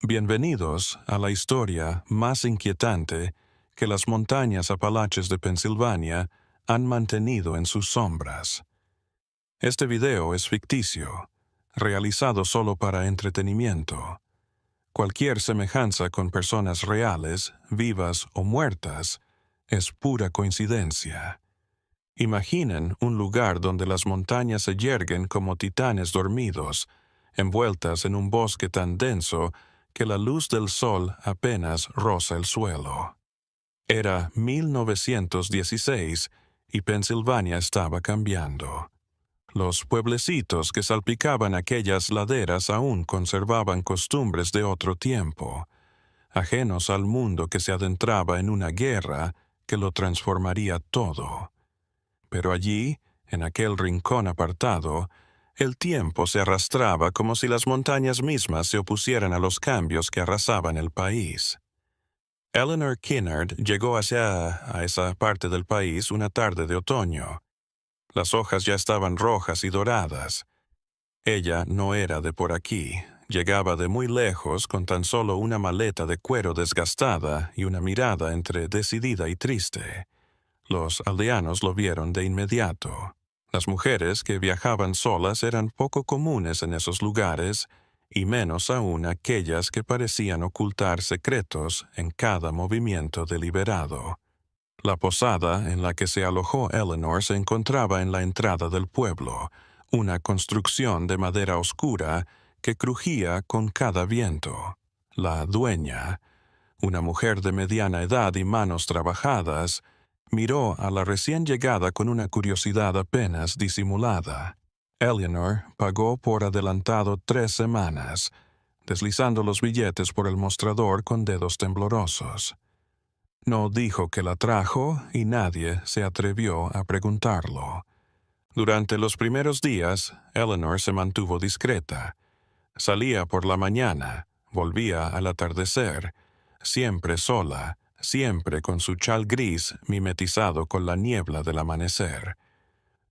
Bienvenidos a la historia más inquietante que las montañas Apalaches de Pensilvania han mantenido en sus sombras. Este video es ficticio, realizado solo para entretenimiento. Cualquier semejanza con personas reales, vivas o muertas, es pura coincidencia. Imaginen un lugar donde las montañas se yerguen como titanes dormidos, envueltas en un bosque tan denso que la luz del sol apenas roza el suelo. Era 1916 y Pensilvania estaba cambiando. Los pueblecitos que salpicaban aquellas laderas aún conservaban costumbres de otro tiempo, ajenos al mundo que se adentraba en una guerra que lo transformaría todo. Pero allí, en aquel rincón apartado, el tiempo se arrastraba como si las montañas mismas se opusieran a los cambios que arrasaban el país. Eleanor Kinnard llegó a esa parte del país una tarde de otoño. Las hojas ya estaban rojas y doradas. Ella no era de por aquí. Llegaba de muy lejos con tan solo una maleta de cuero desgastada y una mirada entre decidida y triste. Los aldeanos lo vieron de inmediato. Las mujeres que viajaban solas eran poco comunes en esos lugares, y menos aún aquellas que parecían ocultar secretos en cada movimiento deliberado. La posada en la que se alojó Eleanor se encontraba en la entrada del pueblo, una construcción de madera oscura que crujía con cada viento. La dueña, una mujer de mediana edad y manos trabajadas, miró a la recién llegada con una curiosidad apenas disimulada. Eleanor pagó por adelantado 3 semanas, deslizando los billetes por el mostrador con dedos temblorosos. No dijo que la trajo y nadie se atrevió a preguntarlo. Durante los primeros días, Eleanor se mantuvo discreta. Salía por la mañana, volvía al atardecer, siempre sola, siempre con su chal gris mimetizado con la niebla del amanecer.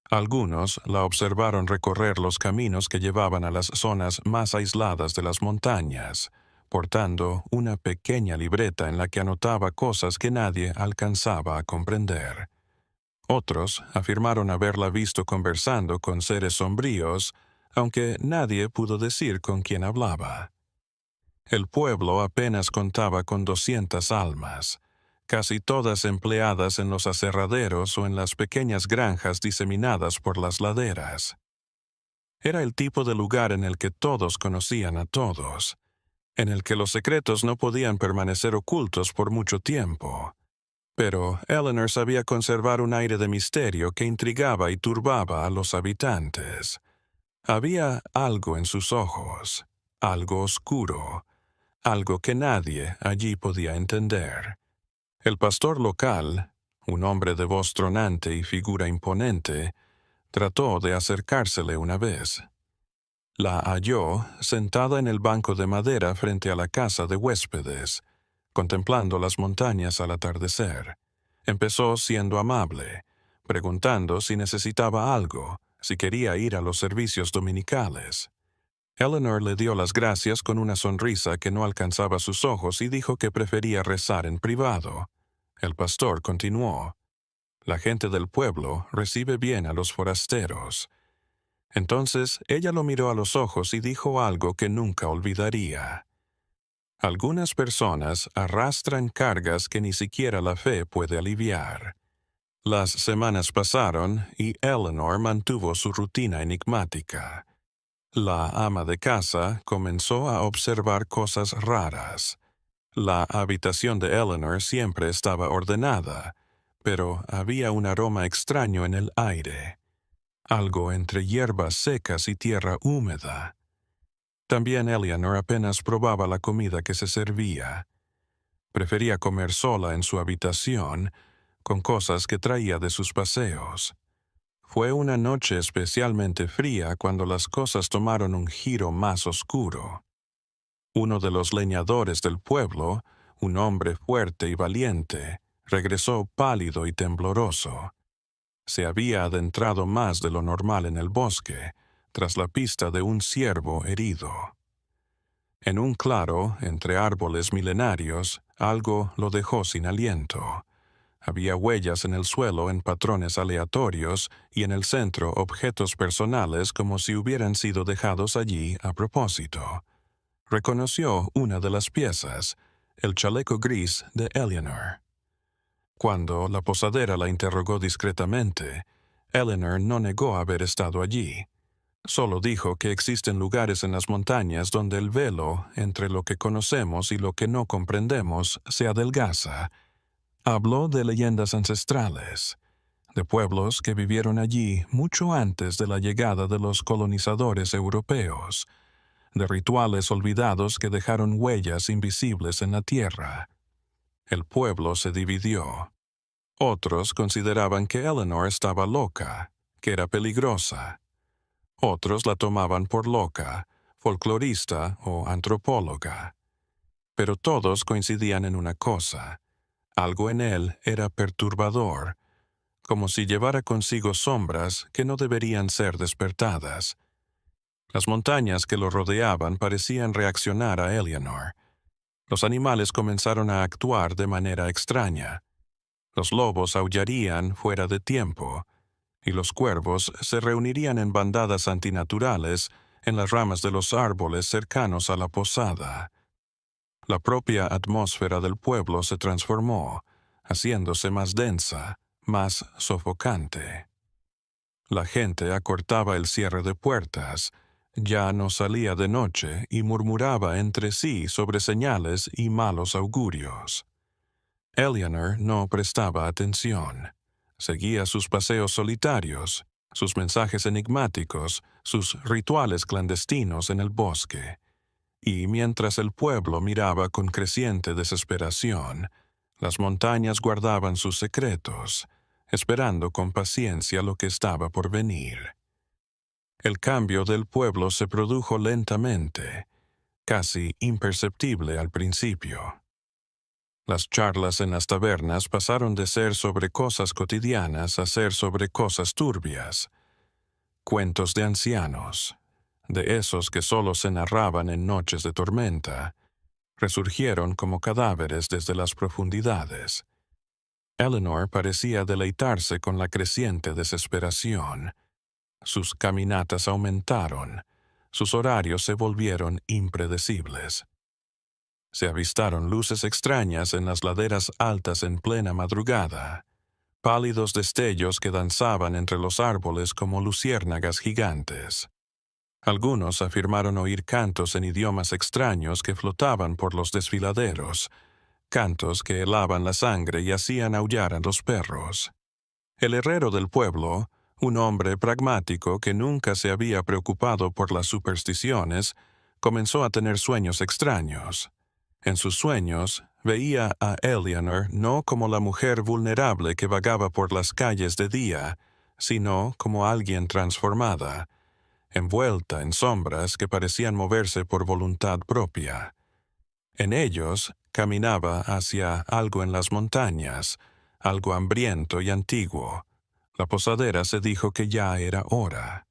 Algunos la observaron recorrer los caminos que llevaban a las zonas más aisladas de las montañas, portando una pequeña libreta en la que anotaba cosas que nadie alcanzaba a comprender. Otros afirmaron haberla visto conversando con seres sombríos, aunque nadie pudo decir con quién hablaba. El pueblo apenas contaba con 200 almas, casi todas empleadas en los aserraderos o en las pequeñas granjas diseminadas por las laderas. Era el tipo de lugar en el que todos conocían a todos, en el que los secretos no podían permanecer ocultos por mucho tiempo. Pero Eleanor sabía conservar un aire de misterio que intrigaba y turbaba a los habitantes. Había algo en sus ojos, algo oscuro, algo que nadie allí podía entender. El pastor local, un hombre de voz tronante y figura imponente, trató de acercársele una vez. La halló sentada en el banco de madera frente a la casa de huéspedes, contemplando las montañas al atardecer. Empezó siendo amable, preguntando si necesitaba algo, si quería ir a los servicios dominicales. Eleanor le dio las gracias con una sonrisa que no alcanzaba sus ojos y dijo que prefería rezar en privado. El pastor continuó: «La gente del pueblo recibe bien a los forasteros». Entonces ella lo miró a los ojos y dijo algo que nunca olvidaría. Algunas personas arrastran cargas que ni siquiera la fe puede aliviar. Las semanas pasaron y Eleanor mantuvo su rutina enigmática. La ama de casa comenzó a observar cosas raras. La habitación de Eleanor siempre estaba ordenada, pero había un aroma extraño en el aire, algo entre hierbas secas y tierra húmeda. También Eleanor apenas probaba la comida que se servía. Prefería comer sola en su habitación, con cosas que traía de sus paseos. Fue una noche especialmente fría cuando las cosas tomaron un giro más oscuro. Uno de los leñadores del pueblo, un hombre fuerte y valiente, regresó pálido y tembloroso. Se había adentrado más de lo normal en el bosque, tras la pista de un ciervo herido. En un claro, entre árboles milenarios, algo lo dejó sin aliento. Había huellas en el suelo en patrones aleatorios y en el centro objetos personales como si hubieran sido dejados allí a propósito. Reconoció una de las piezas, el chaleco gris de Eleanor. Cuando la posadera la interrogó discretamente, Eleanor no negó haber estado allí. Solo dijo que existen lugares en las montañas donde el velo entre lo que conocemos y lo que no comprendemos se adelgaza. Habló de leyendas ancestrales, de pueblos que vivieron allí mucho antes de la llegada de los colonizadores europeos, de rituales olvidados que dejaron huellas invisibles en la tierra. El pueblo se dividió. Otros consideraban que Eleanor estaba loca, que era peligrosa. Otros la tomaban por loca, folclorista o antropóloga. Pero todos coincidían en una cosa. Algo en él era perturbador, como si llevara consigo sombras que no deberían ser despertadas. Las montañas que lo rodeaban parecían reaccionar a Eleanor. Los animales comenzaron a actuar de manera extraña. Los lobos aullarían fuera de tiempo, y los cuervos se reunirían en bandadas antinaturales en las ramas de los árboles cercanos a la posada. La propia atmósfera del pueblo se transformó, haciéndose más densa, más sofocante. La gente acortaba el cierre de puertas, ya no salía de noche y murmuraba entre sí sobre señales y malos augurios. Eleanor no prestaba atención. Seguía sus paseos solitarios, sus mensajes enigmáticos, sus rituales clandestinos en el bosque. Y mientras el pueblo miraba con creciente desesperación, las montañas guardaban sus secretos, esperando con paciencia lo que estaba por venir. El cambio del pueblo se produjo lentamente, casi imperceptible al principio. Las charlas en las tabernas pasaron de ser sobre cosas cotidianas a ser sobre cosas turbias. Cuentos de ancianos, de esos que solo se narraban en noches de tormenta, resurgieron como cadáveres desde las profundidades. Eleanor parecía deleitarse con la creciente desesperación. Sus caminatas aumentaron, sus horarios se volvieron impredecibles. Se avistaron luces extrañas en las laderas altas en plena madrugada, pálidos destellos que danzaban entre los árboles como luciérnagas gigantes. Algunos afirmaron oír cantos en idiomas extraños que flotaban por los desfiladeros, cantos que helaban la sangre y hacían aullar a los perros. El herrero del pueblo, un hombre pragmático que nunca se había preocupado por las supersticiones, comenzó a tener sueños extraños. En sus sueños, veía a Eleanor no como la mujer vulnerable que vagaba por las calles de día, sino como alguien transformada, envuelta en sombras que parecían moverse por voluntad propia. En ellos, caminaba hacia algo en las montañas, algo hambriento y antiguo. La posadera se dijo que ya era hora.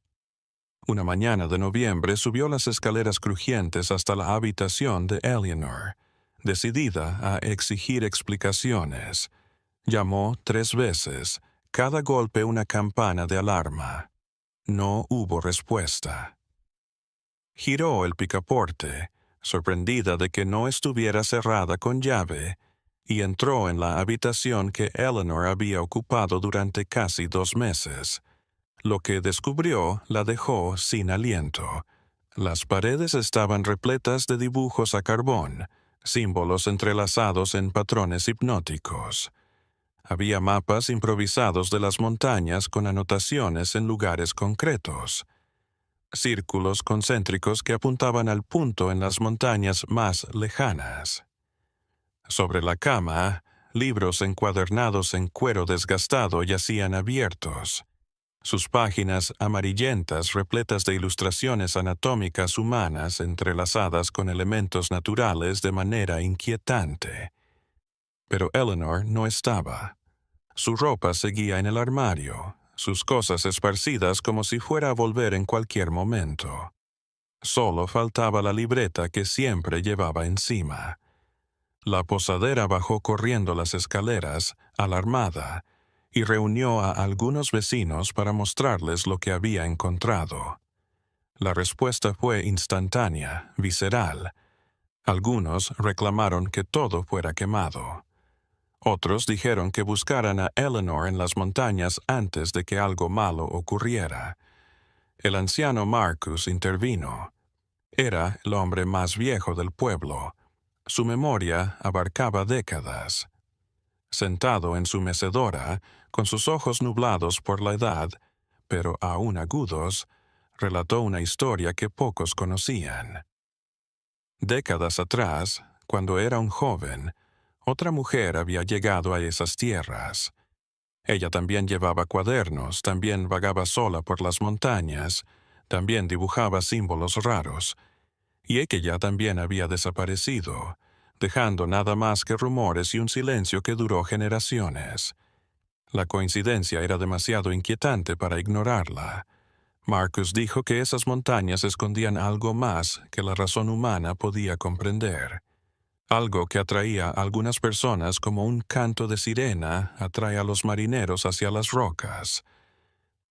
Una mañana de noviembre subió las escaleras crujientes hasta la habitación de Eleanor, decidida a exigir explicaciones. Llamó 3 veces, cada golpe una campana de alarma. No hubo respuesta. Giró el picaporte, sorprendida de que no estuviera cerrada con llave, y entró en la habitación que Eleanor había ocupado durante casi 2 meses. Lo que descubrió la dejó sin aliento. Las paredes estaban repletas de dibujos a carbón, símbolos entrelazados en patrones hipnóticos. Había mapas improvisados de las montañas con anotaciones en lugares concretos. Círculos concéntricos que apuntaban al punto en las montañas más lejanas. Sobre la cama, libros encuadernados en cuero desgastado yacían abiertos. Sus páginas amarillentas repletas de ilustraciones anatómicas humanas entrelazadas con elementos naturales de manera inquietante. Pero Eleanor no estaba. Su ropa seguía en el armario, sus cosas esparcidas como si fuera a volver en cualquier momento. Solo faltaba la libreta que siempre llevaba encima. La posadera bajó corriendo las escaleras, alarmada, y reunió a algunos vecinos para mostrarles lo que había encontrado. La respuesta fue instantánea, visceral. Algunos reclamaron que todo fuera quemado. Otros dijeron que buscaran a Eleanor en las montañas antes de que algo malo ocurriera. El anciano Marcus intervino. Era el hombre más viejo del pueblo. Su memoria abarcaba décadas. Sentado en su mecedora, con sus ojos nublados por la edad, pero aún agudos, relató una historia que pocos conocían. Décadas atrás, cuando era un joven, otra mujer había llegado a esas tierras. Ella también llevaba cuadernos, también vagaba sola por las montañas, también dibujaba símbolos raros, y ella también había desaparecido, dejando nada más que rumores y un silencio que duró generaciones. La coincidencia era demasiado inquietante para ignorarla. Marcus dijo que esas montañas escondían algo más que la razón humana podía comprender. Algo que atraía a algunas personas como un canto de sirena atrae a los marineros hacia las rocas.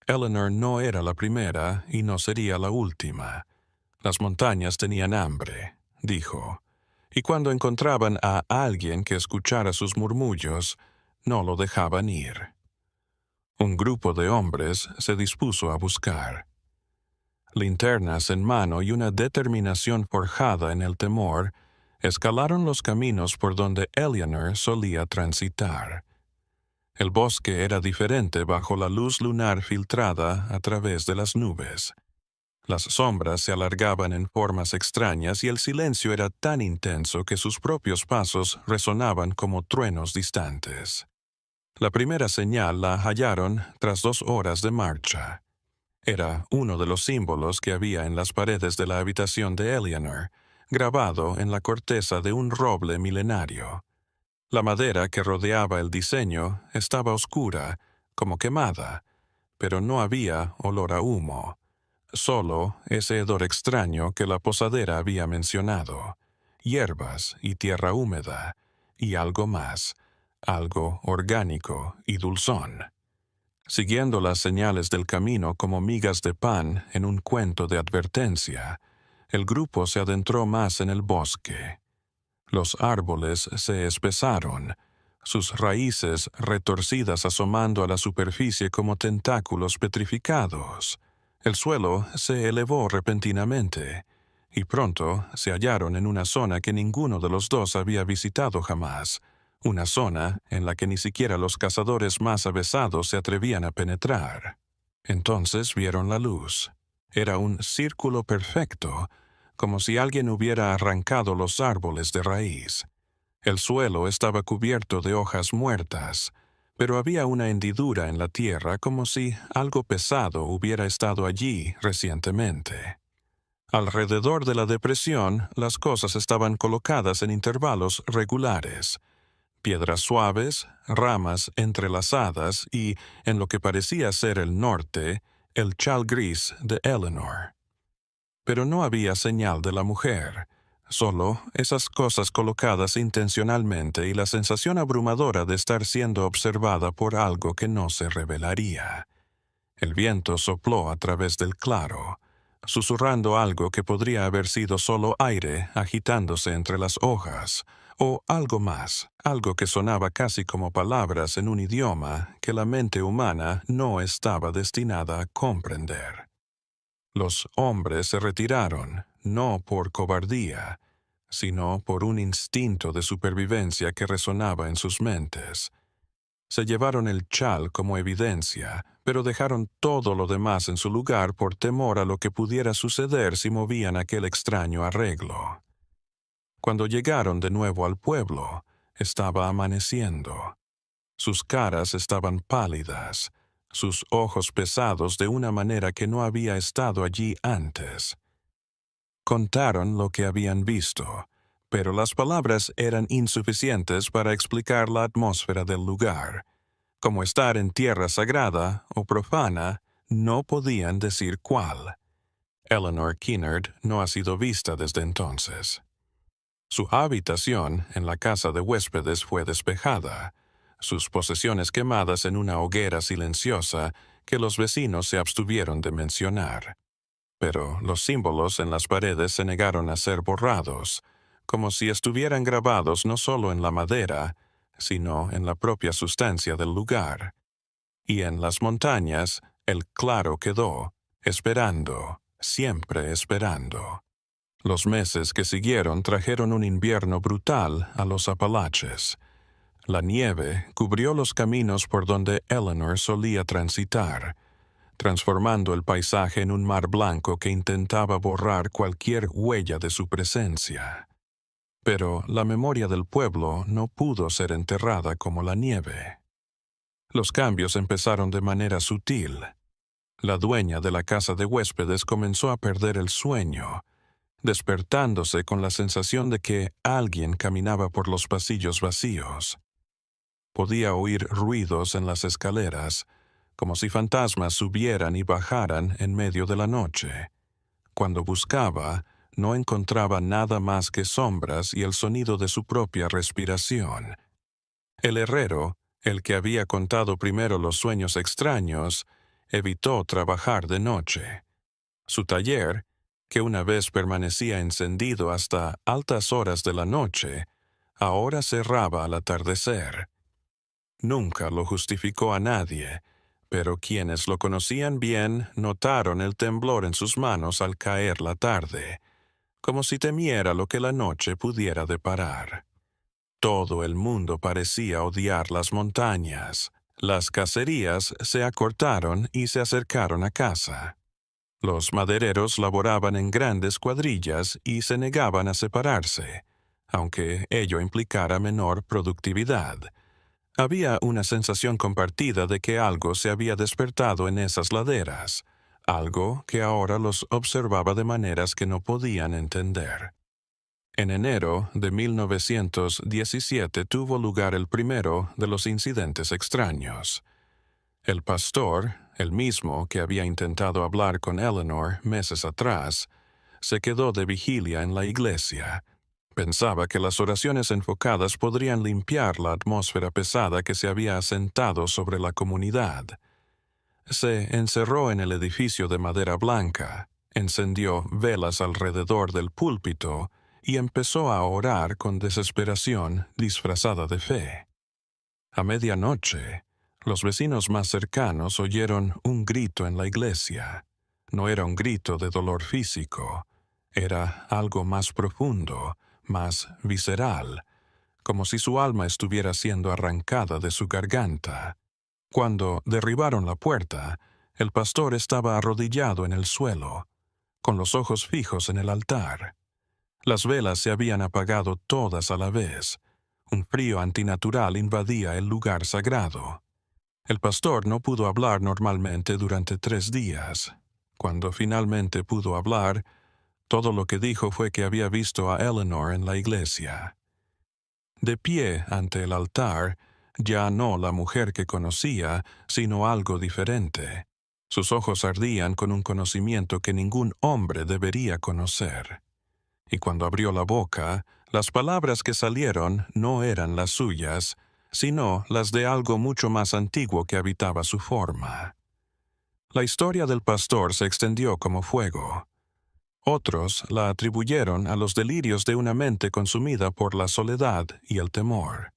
Eleanor no era la primera y no sería la última. Las montañas tenían hambre, dijo, y cuando encontraban a alguien que escuchara sus murmullos, no lo dejaban ir. Un grupo de hombres se dispuso a buscar. Linternas en mano y una determinación forjada en el temor, escalaron los caminos por donde Eleanor solía transitar. El bosque era diferente bajo la luz lunar filtrada a través de las nubes. Las sombras se alargaban en formas extrañas y el silencio era tan intenso que sus propios pasos resonaban como truenos distantes. La primera señal la hallaron tras 2 horas de marcha. Era uno de los símbolos que había en las paredes de la habitación de Eleanor, grabado en la corteza de un roble milenario. La madera que rodeaba el diseño estaba oscura, como quemada, pero no había olor a humo. Solo ese hedor extraño que la posadera había mencionado, hierbas y tierra húmeda, y algo más, algo orgánico y dulzón. Siguiendo las señales del camino como migas de pan en un cuento de advertencia, el grupo se adentró más en el bosque. Los árboles se espesaron, sus raíces retorcidas asomando a la superficie como tentáculos petrificados. El suelo se elevó repentinamente, y pronto se hallaron en una zona que ninguno de los dos había visitado jamás, una zona en la que ni siquiera los cazadores más avesados se atrevían a penetrar. Entonces vieron la luz. Era un círculo perfecto, como si alguien hubiera arrancado los árboles de raíz. El suelo estaba cubierto de hojas muertas, pero había una hendidura en la tierra como si algo pesado hubiera estado allí recientemente. Alrededor de la depresión, las cosas estaban colocadas en intervalos regulares. Piedras suaves, ramas entrelazadas y, en lo que parecía ser el norte, el chal gris de Eleanor. Pero no había señal de la mujer, solo esas cosas colocadas intencionalmente y la sensación abrumadora de estar siendo observada por algo que no se revelaría. El viento sopló a través del claro, susurrando algo que podría haber sido solo aire agitándose entre las hojas, o algo más, algo que sonaba casi como palabras en un idioma que la mente humana no estaba destinada a comprender. Los hombres se retiraron, no por cobardía, sino por un instinto de supervivencia que resonaba en sus mentes. Se llevaron el chal como evidencia, pero dejaron todo lo demás en su lugar por temor a lo que pudiera suceder si movían aquel extraño arreglo. Cuando llegaron de nuevo al pueblo, estaba amaneciendo. Sus caras estaban pálidas, sus ojos pesados de una manera que no había estado allí antes. Contaron lo que habían visto, pero las palabras eran insuficientes para explicar la atmósfera del lugar. Como estar en tierra sagrada o profana, no podían decir cuál. Eleanor Kinnard no ha sido vista desde entonces. Su habitación en la casa de huéspedes fue despejada, sus posesiones quemadas en una hoguera silenciosa que los vecinos se abstuvieron de mencionar. Pero los símbolos en las paredes se negaron a ser borrados, como si estuvieran grabados no solo en la madera, sino en la propia sustancia del lugar. Y en las montañas el claro quedó, esperando, siempre esperando. Los meses que siguieron trajeron un invierno brutal a los Apalaches. La nieve cubrió los caminos por donde Eleanor solía transitar, transformando el paisaje en un mar blanco que intentaba borrar cualquier huella de su presencia. Pero la memoria del pueblo no pudo ser enterrada como la nieve. Los cambios empezaron de manera sutil. La dueña de la casa de huéspedes comenzó a perder el sueño, despertándose con la sensación de que alguien caminaba por los pasillos vacíos. Podía oír ruidos en las escaleras, como si fantasmas subieran y bajaran en medio de la noche. Cuando buscaba, no encontraba nada más que sombras y el sonido de su propia respiración. El herrero, el que había contado primero los sueños extraños, evitó trabajar de noche. Su taller, que una vez permanecía encendido hasta altas horas de la noche, ahora cerraba al atardecer. Nunca lo justificó a nadie, pero quienes lo conocían bien notaron el temblor en sus manos al caer la tarde, como si temiera lo que la noche pudiera deparar. Todo el mundo parecía odiar las montañas. Las cacerías se acortaron y se acercaron a casa. Los madereros laboraban en grandes cuadrillas y se negaban a separarse, aunque ello implicara menor productividad. Había una sensación compartida de que algo se había despertado en esas laderas, algo que ahora los observaba de maneras que no podían entender. En enero de 1917 tuvo lugar el primero de los incidentes extraños. El pastor, el mismo que había intentado hablar con Eleanor meses atrás, se quedó de vigilia en la iglesia. Pensaba que las oraciones enfocadas podrían limpiar la atmósfera pesada que se había asentado sobre la comunidad. Se encerró en el edificio de madera blanca, encendió velas alrededor del púlpito y empezó a orar con desesperación disfrazada de fe. A medianoche, los vecinos más cercanos oyeron un grito en la iglesia. No era un grito de dolor físico, era algo más profundo, más visceral, como si su alma estuviera siendo arrancada de su garganta. Cuando derribaron la puerta, el pastor estaba arrodillado en el suelo, con los ojos fijos en el altar. Las velas se habían apagado todas a la vez. Un frío antinatural invadía el lugar sagrado. El pastor no pudo hablar normalmente durante 3 días. Cuando finalmente pudo hablar, todo lo que dijo fue que había visto a Eleanor en la iglesia. De pie ante el altar, ya no la mujer que conocía, sino algo diferente. Sus ojos ardían con un conocimiento que ningún hombre debería conocer. Y cuando abrió la boca, las palabras que salieron no eran las suyas, sino las de algo mucho más antiguo que habitaba su forma. La historia del pastor se extendió como fuego. Otros la atribuyeron a los delirios de una mente consumida por la soledad y el temor.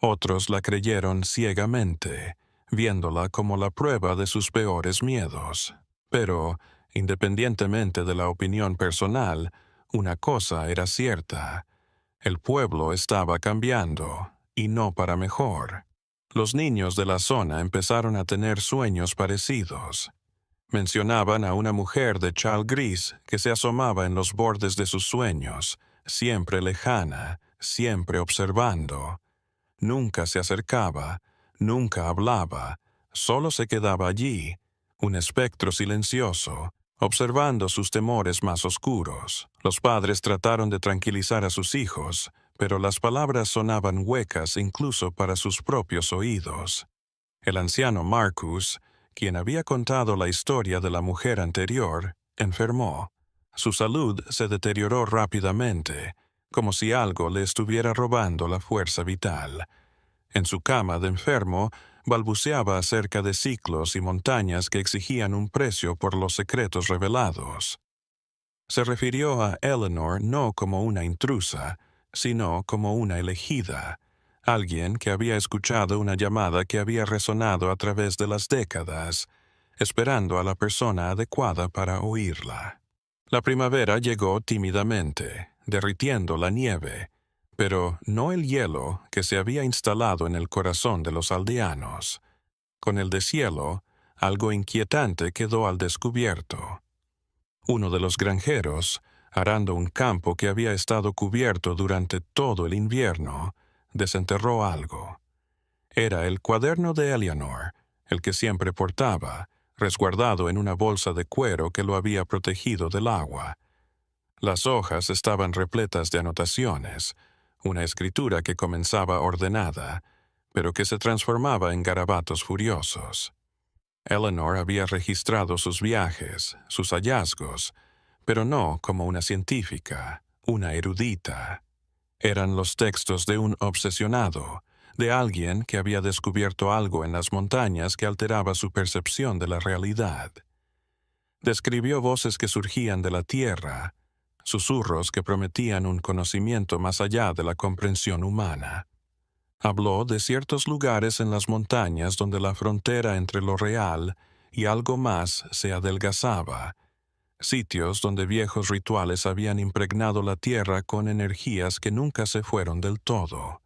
Otros la creyeron ciegamente, viéndola como la prueba de sus peores miedos. Pero, independientemente de la opinión personal, una cosa era cierta: el pueblo estaba cambiando, y no para mejor. Los niños de la zona empezaron a tener sueños parecidos. Mencionaban a una mujer de chal gris que se asomaba en los bordes de sus sueños, siempre lejana, siempre observando. Nunca se acercaba, nunca hablaba, solo se quedaba allí, un espectro silencioso, observando sus temores más oscuros. Los padres trataron de tranquilizar a sus hijos, pero las palabras sonaban huecas incluso para sus propios oídos. El anciano Marcus, quien había contado la historia de la mujer anterior, enfermó. Su salud se deterioró rápidamente, como si algo le estuviera robando la fuerza vital. En su cama de enfermo, balbuceaba acerca de ciclos y montañas que exigían un precio por los secretos revelados. Se refirió a Eleanor no como una intrusa, sino como una elegida, alguien que había escuchado una llamada que había resonado a través de las décadas, esperando a la persona adecuada para oírla. La primavera llegó tímidamente, derritiendo la nieve, pero no el hielo que se había instalado en el corazón de los aldeanos. Con el deshielo, algo inquietante quedó al descubierto. Uno de los granjeros, arando un campo que había estado cubierto durante todo el invierno, desenterró algo. Era el cuaderno de Eleanor, el que siempre portaba, resguardado en una bolsa de cuero que lo había protegido del agua. Las hojas estaban repletas de anotaciones, una escritura que comenzaba ordenada, pero que se transformaba en garabatos furiosos. Eleanor había registrado sus viajes, sus hallazgos, pero no como una científica, una erudita. Eran los textos de un obsesionado, de alguien que había descubierto algo en las montañas que alteraba su percepción de la realidad. Describió voces que surgían de la tierra, susurros que prometían un conocimiento más allá de la comprensión humana. Habló de ciertos lugares en las montañas donde la frontera entre lo real y algo más se adelgazaba, sitios donde viejos rituales habían impregnado la tierra con energías que nunca se fueron del todo.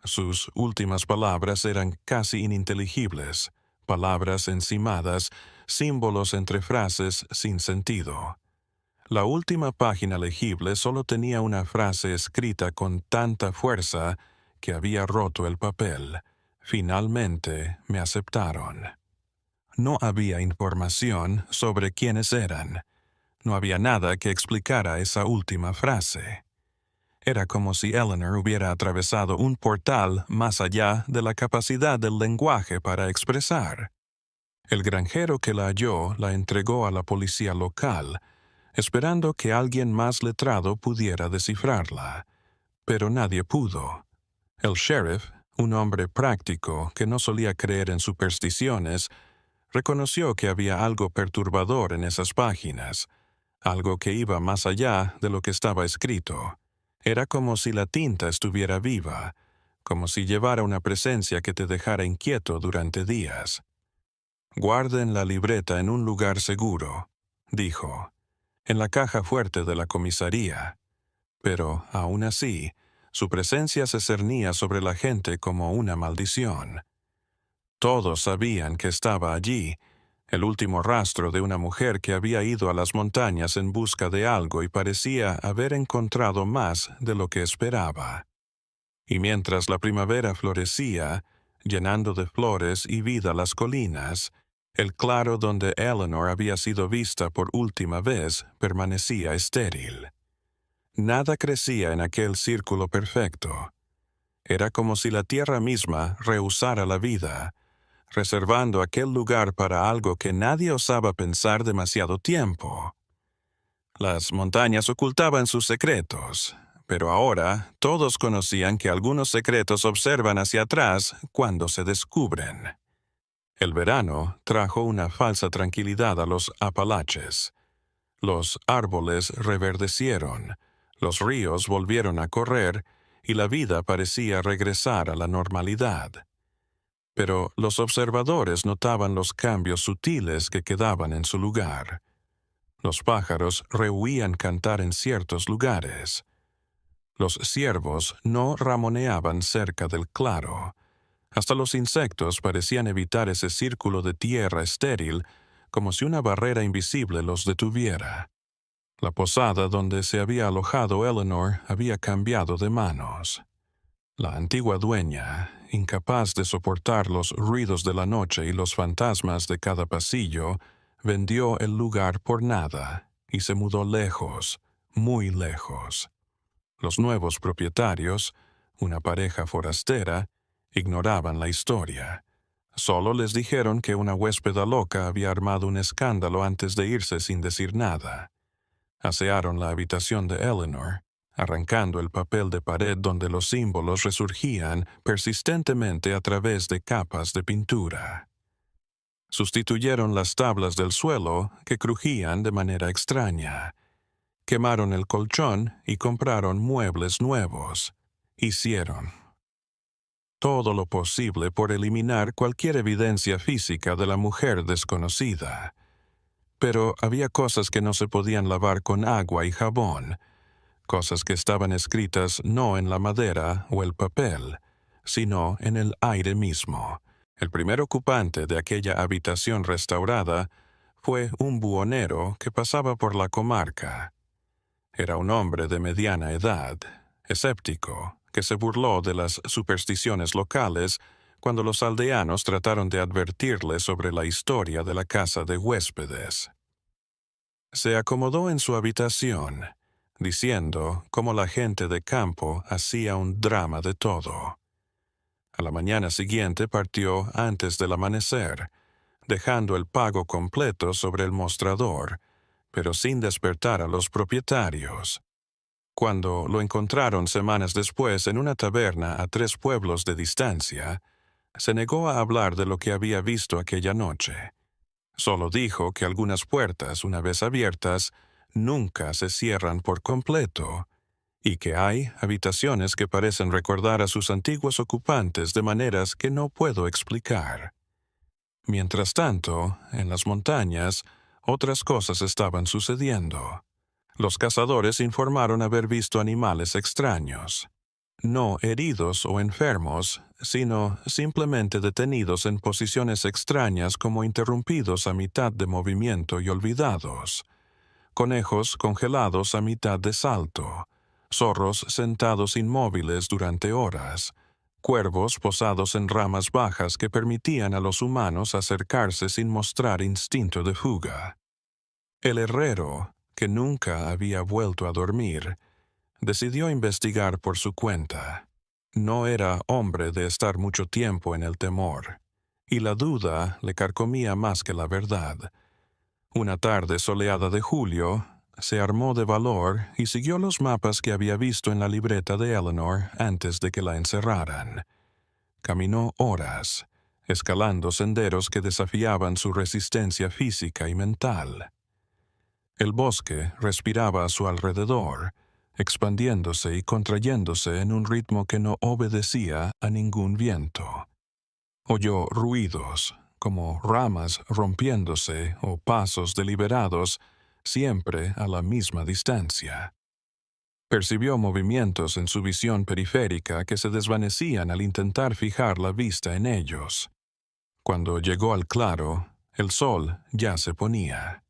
Sus últimas palabras eran casi ininteligibles, palabras encimadas, símbolos entre frases sin sentido. La última página legible solo tenía una frase escrita con tanta fuerza que había roto el papel. Finalmente me aceptaron. No había información sobre quiénes eran. No había nada que explicara esa última frase. Era como si Eleanor hubiera atravesado un portal más allá de la capacidad del lenguaje para expresar. El granjero que la halló la entregó a la policía local, esperando que alguien más letrado pudiera descifrarla. Pero nadie pudo. El sheriff, un hombre práctico que no solía creer en supersticiones, reconoció que había algo perturbador en esas páginas, algo que iba más allá de lo que estaba escrito. Era como si la tinta estuviera viva, como si llevara una presencia que te dejara inquieto durante días. «Guarden la libreta en un lugar seguro», dijo, «en la caja fuerte de la comisaría». Pero, aún así, su presencia se cernía sobre la gente como una maldición. Todos sabían que estaba allí, el último rastro de una mujer que había ido a las montañas en busca de algo y parecía haber encontrado más de lo que esperaba. Y mientras la primavera florecía, llenando de flores y vida las colinas, el claro donde Eleanor había sido vista por última vez permanecía estéril. Nada crecía en aquel círculo perfecto. Era como si la tierra misma rehusara la vida, reservando aquel lugar para algo que nadie osaba pensar demasiado tiempo. Las montañas ocultaban sus secretos, pero ahora todos conocían que algunos secretos observan hacia atrás cuando se descubren. El verano trajo una falsa tranquilidad a los Apalaches. Los árboles reverdecieron, los ríos volvieron a correr y la vida parecía regresar a la normalidad. Pero los observadores notaban los cambios sutiles que quedaban en su lugar. Los pájaros rehuían cantar en ciertos lugares. Los ciervos no ramoneaban cerca del claro. Hasta los insectos parecían evitar ese círculo de tierra estéril, como si una barrera invisible los detuviera. La posada donde se había alojado Eleanor había cambiado de manos. La antigua dueña, incapaz de soportar los ruidos de la noche y los fantasmas de cada pasillo, vendió el lugar por nada y se mudó lejos, muy lejos. Los nuevos propietarios, una pareja forastera, ignoraban la historia. Solo les dijeron que una huéspeda loca había armado un escándalo antes de irse sin decir nada. Asearon la habitación de Eleanor, arrancando el papel de pared donde los símbolos resurgían persistentemente a través de capas de pintura. Sustituyeron las tablas del suelo, que crujían de manera extraña. Quemaron el colchón y compraron muebles nuevos. Hicieron todo lo posible por eliminar cualquier evidencia física de la mujer desconocida. Pero había cosas que no se podían lavar con agua y jabón, cosas que estaban escritas no en la madera o el papel, sino en el aire mismo. El primer ocupante de aquella habitación restaurada fue un buhonero que pasaba por la comarca. Era un hombre de mediana edad, escéptico, que se burló de las supersticiones locales cuando los aldeanos trataron de advertirle sobre la historia de la casa de huéspedes. Se acomodó en su habitación, diciendo cómo la gente de campo hacía un drama de todo. A la mañana siguiente partió antes del amanecer, dejando el pago completo sobre el mostrador, pero sin despertar a los propietarios. Cuando lo encontraron semanas después en una taberna a 3 pueblos de distancia, se negó a hablar de lo que había visto aquella noche. Solo dijo que algunas puertas, una vez abiertas, nunca se cierran por completo, y que hay habitaciones que parecen recordar a sus antiguos ocupantes de maneras que no puedo explicar. Mientras tanto, en las montañas, otras cosas estaban sucediendo. Los cazadores informaron haber visto animales extraños, no heridos o enfermos, sino simplemente detenidos en posiciones extrañas como interrumpidos a mitad de movimiento y olvidados. Conejos congelados a mitad de salto, zorros sentados inmóviles durante horas, cuervos posados en ramas bajas que permitían a los humanos acercarse sin mostrar instinto de fuga. El herrero, que nunca había vuelto a dormir, decidió investigar por su cuenta. No era hombre de estar mucho tiempo en el temor, y la duda le carcomía más que la verdad. Una tarde soleada de julio, se armó de valor y siguió los mapas que había visto en la libreta de Eleanor antes de que la encerraran. Caminó horas, escalando senderos que desafiaban su resistencia física y mental. El bosque respiraba a su alrededor, expandiéndose y contrayéndose en un ritmo que no obedecía a ningún viento. Oyó ruidos, como ramas rompiéndose o pasos deliberados, siempre a la misma distancia. Percibió movimientos en su visión periférica que se desvanecían al intentar fijar la vista en ellos. Cuando llegó al claro, el sol ya se ponía.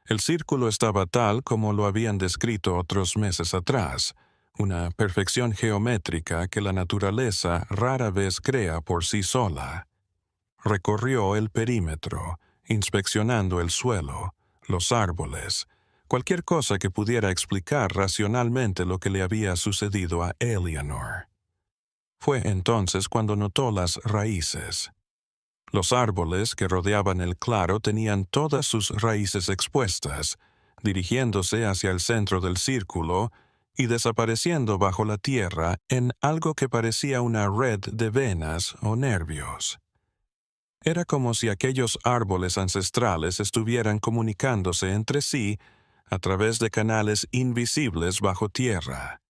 El círculo estaba tal como lo habían descrito otros meses atrás, una perfección geométrica que la naturaleza rara vez crea por sí sola. Recorrió el perímetro, inspeccionando el suelo, los árboles, cualquier cosa que pudiera explicar racionalmente lo que le había sucedido a Eleanor. Fue entonces cuando notó las raíces. Los árboles que rodeaban el claro tenían todas sus raíces expuestas, dirigiéndose hacia el centro del círculo y desapareciendo bajo la tierra en algo que parecía una red de venas o nervios. Era como si aquellos árboles ancestrales estuvieran comunicándose entre sí a través de canales invisibles bajo tierra,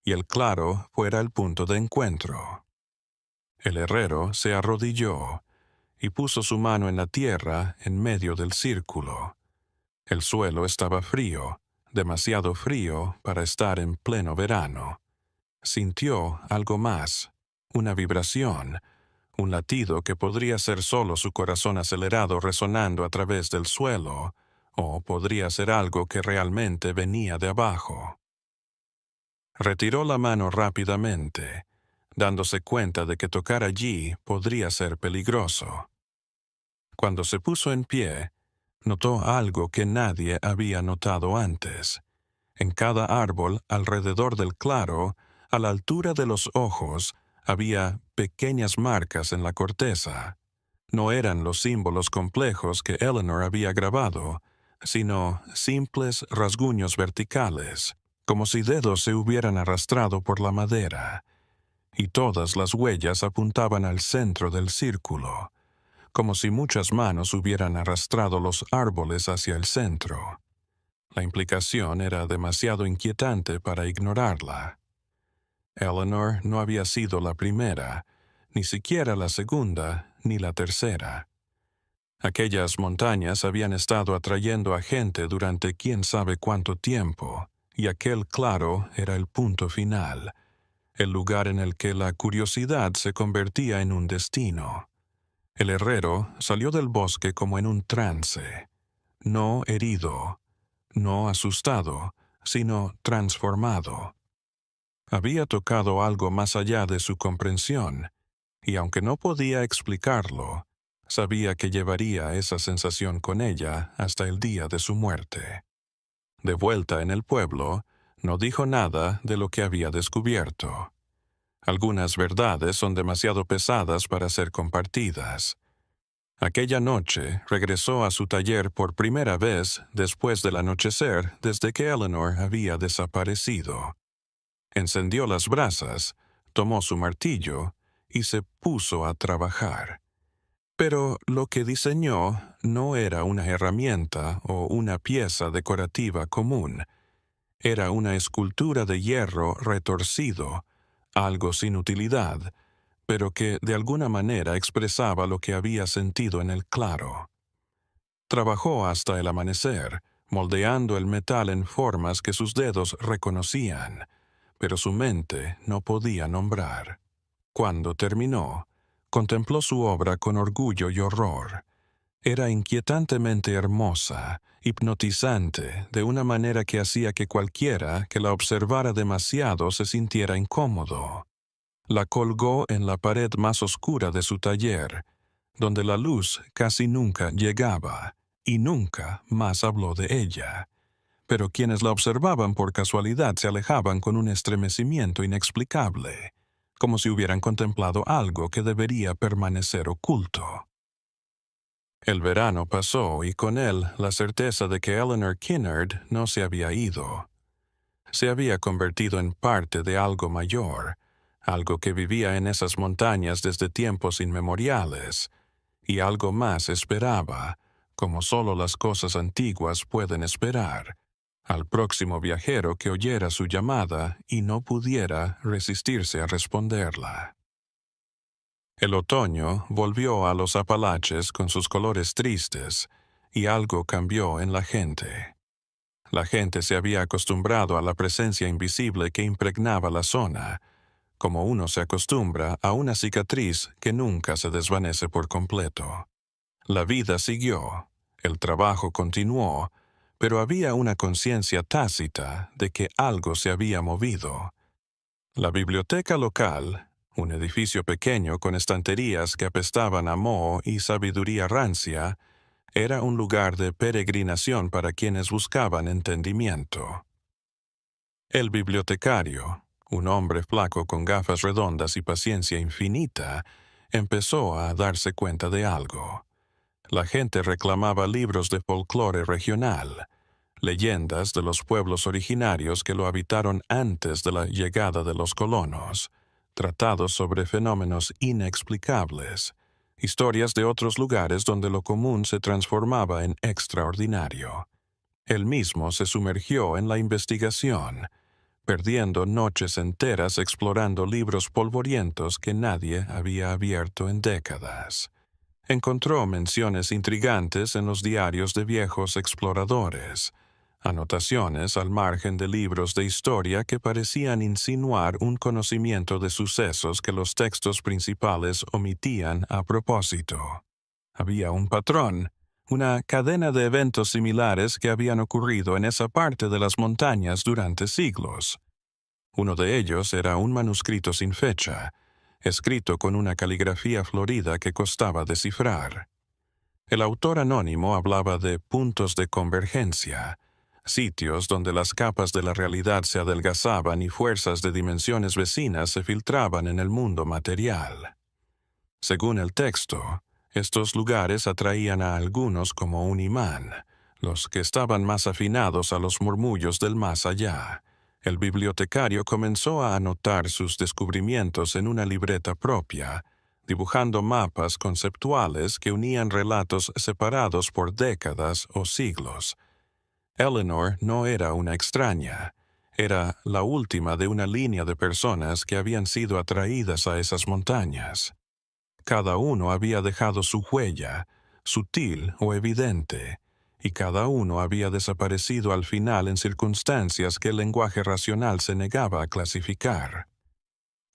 y el claro fuera el punto de encuentro. El herrero se arrodilló y puso su mano en la tierra en medio del círculo. El suelo estaba frío, demasiado frío para estar en pleno verano. Sintió algo más, una vibración, un latido que podría ser solo su corazón acelerado resonando a través del suelo, o podría ser algo que realmente venía de abajo. Retiró la mano rápidamente, dándose cuenta de que tocar allí podría ser peligroso. Cuando se puso en pie, notó algo que nadie había notado antes. En cada árbol alrededor del claro, a la altura de los ojos, había pequeñas marcas en la corteza. no eran los símbolos complejos que Eleanor había grabado, sino simples rasguños verticales, como si dedos se hubieran arrastrado por la madera, y todas las huellas apuntaban al centro del círculo, como si muchas manos hubieran arrastrado los árboles hacia el centro. La implicación era demasiado inquietante para ignorarla. Eleanor no había sido la primera, ni siquiera la segunda, ni la tercera. Aquellas montañas habían estado atrayendo a gente durante quién sabe cuánto tiempo, y aquel claro era el punto final, el lugar en el que la curiosidad se convertía en un destino. El herrero salió del bosque como en un trance, no herido, no asustado, sino transformado. Había tocado algo más allá de su comprensión, y aunque no podía explicarlo, sabía que llevaría esa sensación con ella hasta el día de su muerte. De vuelta en el pueblo, no dijo nada de lo que había descubierto. Algunas verdades son demasiado pesadas para ser compartidas. Aquella noche regresó a su taller por primera vez después del anochecer desde que Eleanor había desaparecido. Encendió las brasas, tomó su martillo y se puso a trabajar. Pero lo que diseñó no era una herramienta o una pieza decorativa común. Era una escultura de hierro retorcido, algo sin utilidad, pero que de alguna manera expresaba lo que había sentido en el claro. Trabajó hasta el amanecer, moldeando el metal en formas que sus dedos reconocían, pero su mente no podía nombrar. Cuando terminó, contempló su obra con orgullo y horror. Era inquietantemente hermosa, hipnotizante, de una manera que hacía que cualquiera que la observara demasiado se sintiera incómodo. La colgó en la pared más oscura de su taller, donde la luz casi nunca llegaba, y nunca más habló de ella. Pero quienes la observaban por casualidad se alejaban con un estremecimiento inexplicable, como si hubieran contemplado algo que debería permanecer oculto. El verano pasó y con él la certeza de que Eleanor Kinnard no se había ido. Se había convertido en parte de algo mayor, algo que vivía en esas montañas desde tiempos inmemoriales, y algo más esperaba, como solo las cosas antiguas pueden esperar, al próximo viajero que oyera su llamada y no pudiera resistirse a responderla. El otoño volvió a los Apalaches con sus colores tristes, y algo cambió en la gente. La gente se había acostumbrado a la presencia invisible que impregnaba la zona, como uno se acostumbra a una cicatriz que nunca se desvanece por completo. La vida siguió, el trabajo continuó, pero había una conciencia tácita de que algo se había movido. La biblioteca local, un edificio pequeño con estanterías que apestaban a moho y sabiduría rancia, era un lugar de peregrinación para quienes buscaban entendimiento. El bibliotecario, un hombre flaco con gafas redondas y paciencia infinita, empezó a darse cuenta de algo. La gente reclamaba libros de folclore regional, leyendas de los pueblos originarios que lo habitaron antes de la llegada de los colonos, tratados sobre fenómenos inexplicables, historias de otros lugares donde lo común se transformaba en extraordinario. Él mismo se sumergió en la investigación, perdiendo noches enteras explorando libros polvorientos que nadie había abierto en décadas. Encontró menciones intrigantes en los diarios de viejos exploradores, anotaciones al margen de libros de historia que parecían insinuar un conocimiento de sucesos que los textos principales omitían a propósito. Había un patrón, una cadena de eventos similares que habían ocurrido en esa parte de las montañas durante siglos. Uno de ellos era un manuscrito sin fecha, escrito con una caligrafía florida que costaba descifrar. El autor anónimo hablaba de puntos de convergencia, sitios donde las capas de la realidad se adelgazaban y fuerzas de dimensiones vecinas se filtraban en el mundo material. Según el texto, Estos lugares atraían a algunos como un imán, los que estaban más afinados a los murmullos del más allá. El bibliotecario comenzó a anotar sus descubrimientos en una libreta propia, dibujando mapas conceptuales que unían relatos separados por décadas o siglos. Eleanor no era una extraña. Era la última de una línea de personas que habían sido atraídas a esas montañas. Cada uno había dejado su huella, sutil o evidente, y cada uno había desaparecido al final en circunstancias que el lenguaje racional se negaba a clasificar.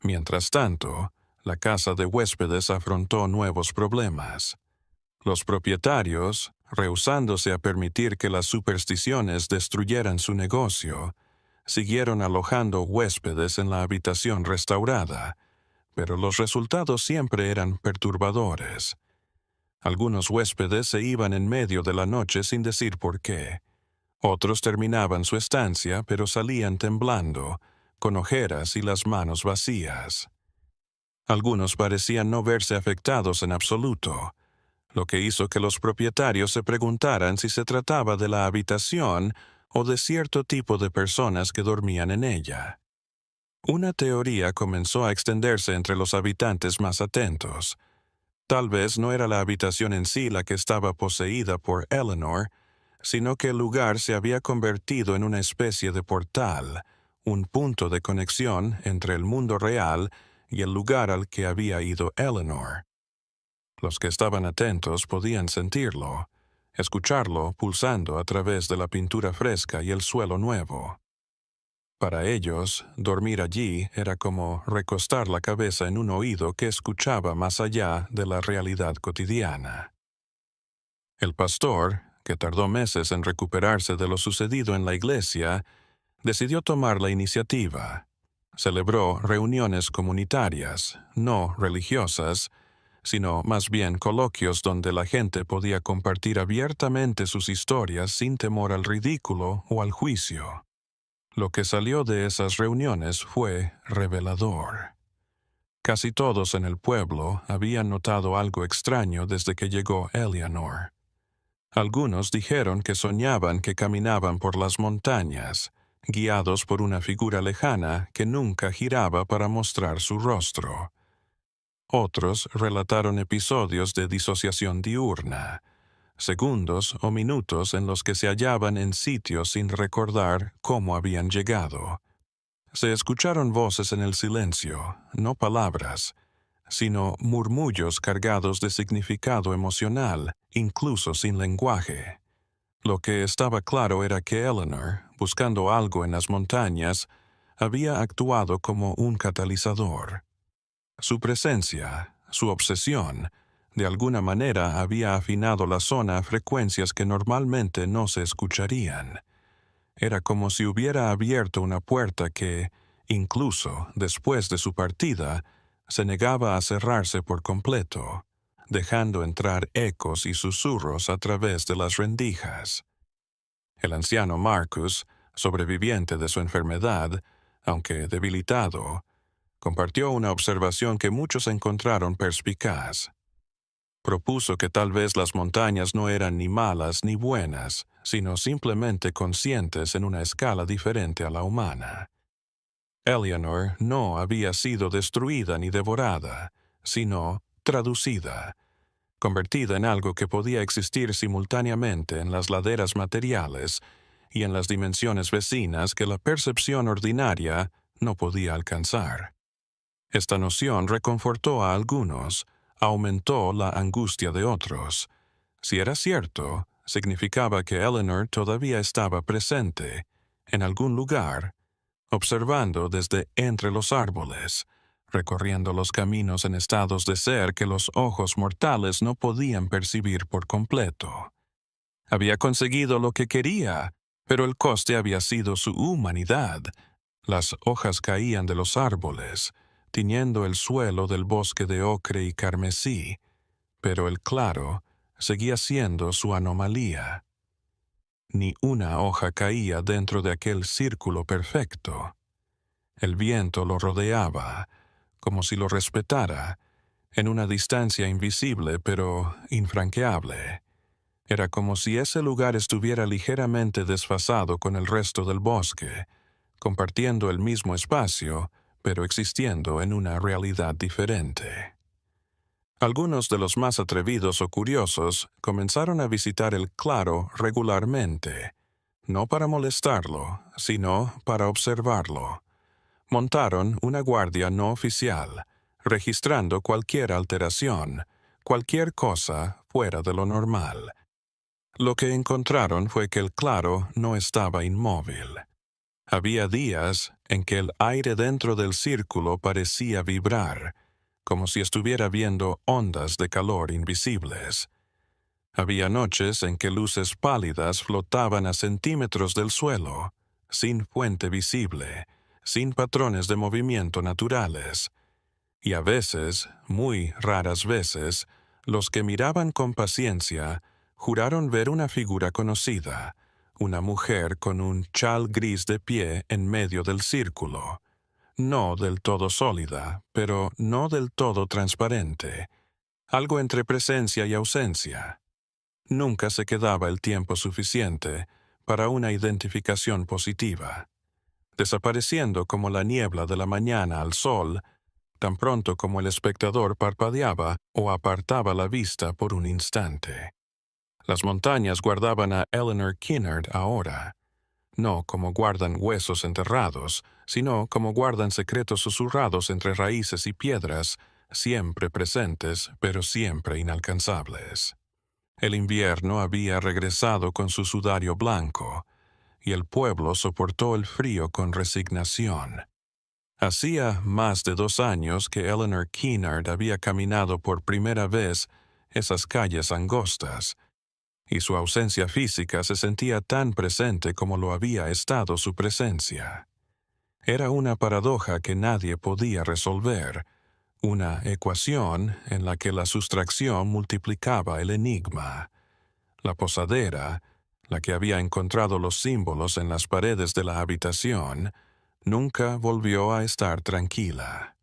Mientras tanto, la casa de huéspedes afrontó nuevos problemas. Los propietarios, rehusándose a permitir que las supersticiones destruyeran su negocio, siguieron alojando huéspedes en la habitación restaurada, pero los resultados siempre eran perturbadores. Algunos huéspedes se iban en medio de la noche sin decir por qué. Otros terminaban su estancia, pero salían temblando, con ojeras y las manos vacías. Algunos parecían no verse afectados en absoluto, lo que hizo que los propietarios se preguntaran si se trataba de la habitación o de cierto tipo de personas que dormían en ella. Una teoría comenzó a extenderse entre los habitantes más atentos. Tal vez no era la habitación en sí la que estaba poseída por Eleanor, sino que el lugar se había convertido en una especie de portal, un punto de conexión entre el mundo real y el lugar al que había ido Eleanor. Los que estaban atentos podían sentirlo, escucharlo pulsando a través de la pintura fresca y el suelo nuevo. Para ellos, dormir allí era como recostar la cabeza en un oído que escuchaba más allá de la realidad cotidiana. El pastor, que tardó meses en recuperarse de lo sucedido en la iglesia, decidió tomar la iniciativa. Celebró reuniones comunitarias, no religiosas, sino más bien coloquios donde la gente podía compartir abiertamente sus historias sin temor al ridículo o al juicio. Lo que salió de esas reuniones fue revelador. Casi todos en el pueblo habían notado algo extraño desde que llegó Eleanor. Algunos dijeron que soñaban que caminaban por las montañas, guiados por una figura lejana que nunca giraba para mostrar su rostro. Otros relataron episodios de disociación diurna, segundos o minutos en los que se hallaban en sitios sin recordar cómo habían llegado. Se escucharon voces en el silencio, no palabras, sino murmullos cargados de significado emocional, incluso sin lenguaje. Lo que estaba claro era que Eleanor, buscando algo en las montañas, había actuado como un catalizador. Su presencia, su obsesión, de alguna manera había afinado la zona a frecuencias que normalmente no se escucharían. Era como si hubiera abierto una puerta que, incluso después de su partida, se negaba a cerrarse por completo, dejando entrar ecos y susurros a través de las rendijas. El anciano Marcus, sobreviviente de su enfermedad, aunque debilitado, compartió una observación que muchos encontraron perspicaz. Propuso que tal vez las montañas no eran ni malas ni buenas, sino simplemente conscientes en una escala diferente a la humana. Eleanor no había sido destruida ni devorada, sino traducida, convertida en algo que podía existir simultáneamente en las laderas materiales y en las dimensiones vecinas que la percepción ordinaria no podía alcanzar. Esta noción reconfortó a algunos, aumentó la angustia de otros. Si era cierto, significaba que Eleanor todavía estaba presente, en algún lugar, observando desde entre los árboles, recorriendo los caminos en estados de ser que los ojos mortales no podían percibir por completo. Había conseguido lo que quería, pero el coste había sido su humanidad. Las hojas caían de los árboles, tiñendo el suelo del bosque de ocre y carmesí, pero el claro seguía siendo su anomalía. Ni una hoja caía dentro de aquel círculo perfecto. El viento lo rodeaba, como si lo respetara, en una distancia invisible pero infranqueable. Era como si ese lugar estuviera ligeramente desfasado con el resto del bosque, compartiendo el mismo espacio, pero existiendo en una realidad diferente. Algunos de los más atrevidos o curiosos comenzaron a visitar el claro regularmente, no para molestarlo, sino para observarlo. Montaron una guardia no oficial, registrando cualquier alteración, cualquier cosa fuera de lo normal. Lo que encontraron fue que el claro no estaba inmóvil. Había días en que el aire dentro del círculo parecía vibrar, como si estuviera viendo ondas de calor invisibles. Había noches en que luces pálidas flotaban a centímetros del suelo, sin fuente visible, sin patrones de movimiento naturales. Y a veces, muy raras veces, los que miraban con paciencia juraron ver una figura conocida, una mujer con un chal gris de pie en medio del círculo, no del todo sólida, pero no del todo transparente, algo entre presencia y ausencia. Nunca se quedaba el tiempo suficiente para una identificación positiva, desapareciendo como la niebla de la mañana al sol, tan pronto como el espectador parpadeaba o apartaba la vista por un instante. Las montañas guardaban a Eleanor Kinnard ahora, no como guardan huesos enterrados, sino como guardan secretos susurrados entre raíces y piedras, siempre presentes, pero siempre inalcanzables. El invierno había regresado con su sudario blanco, y el pueblo soportó el frío con resignación. Hacía más de 2 años que Eleanor Kinnard había caminado por primera vez esas calles angostas, y su ausencia física se sentía tan presente como lo había estado su presencia. Era una paradoja que nadie podía resolver, una ecuación en la que la sustracción multiplicaba el enigma. La posadera, la que había encontrado los símbolos en las paredes de la habitación, nunca volvió a estar tranquila.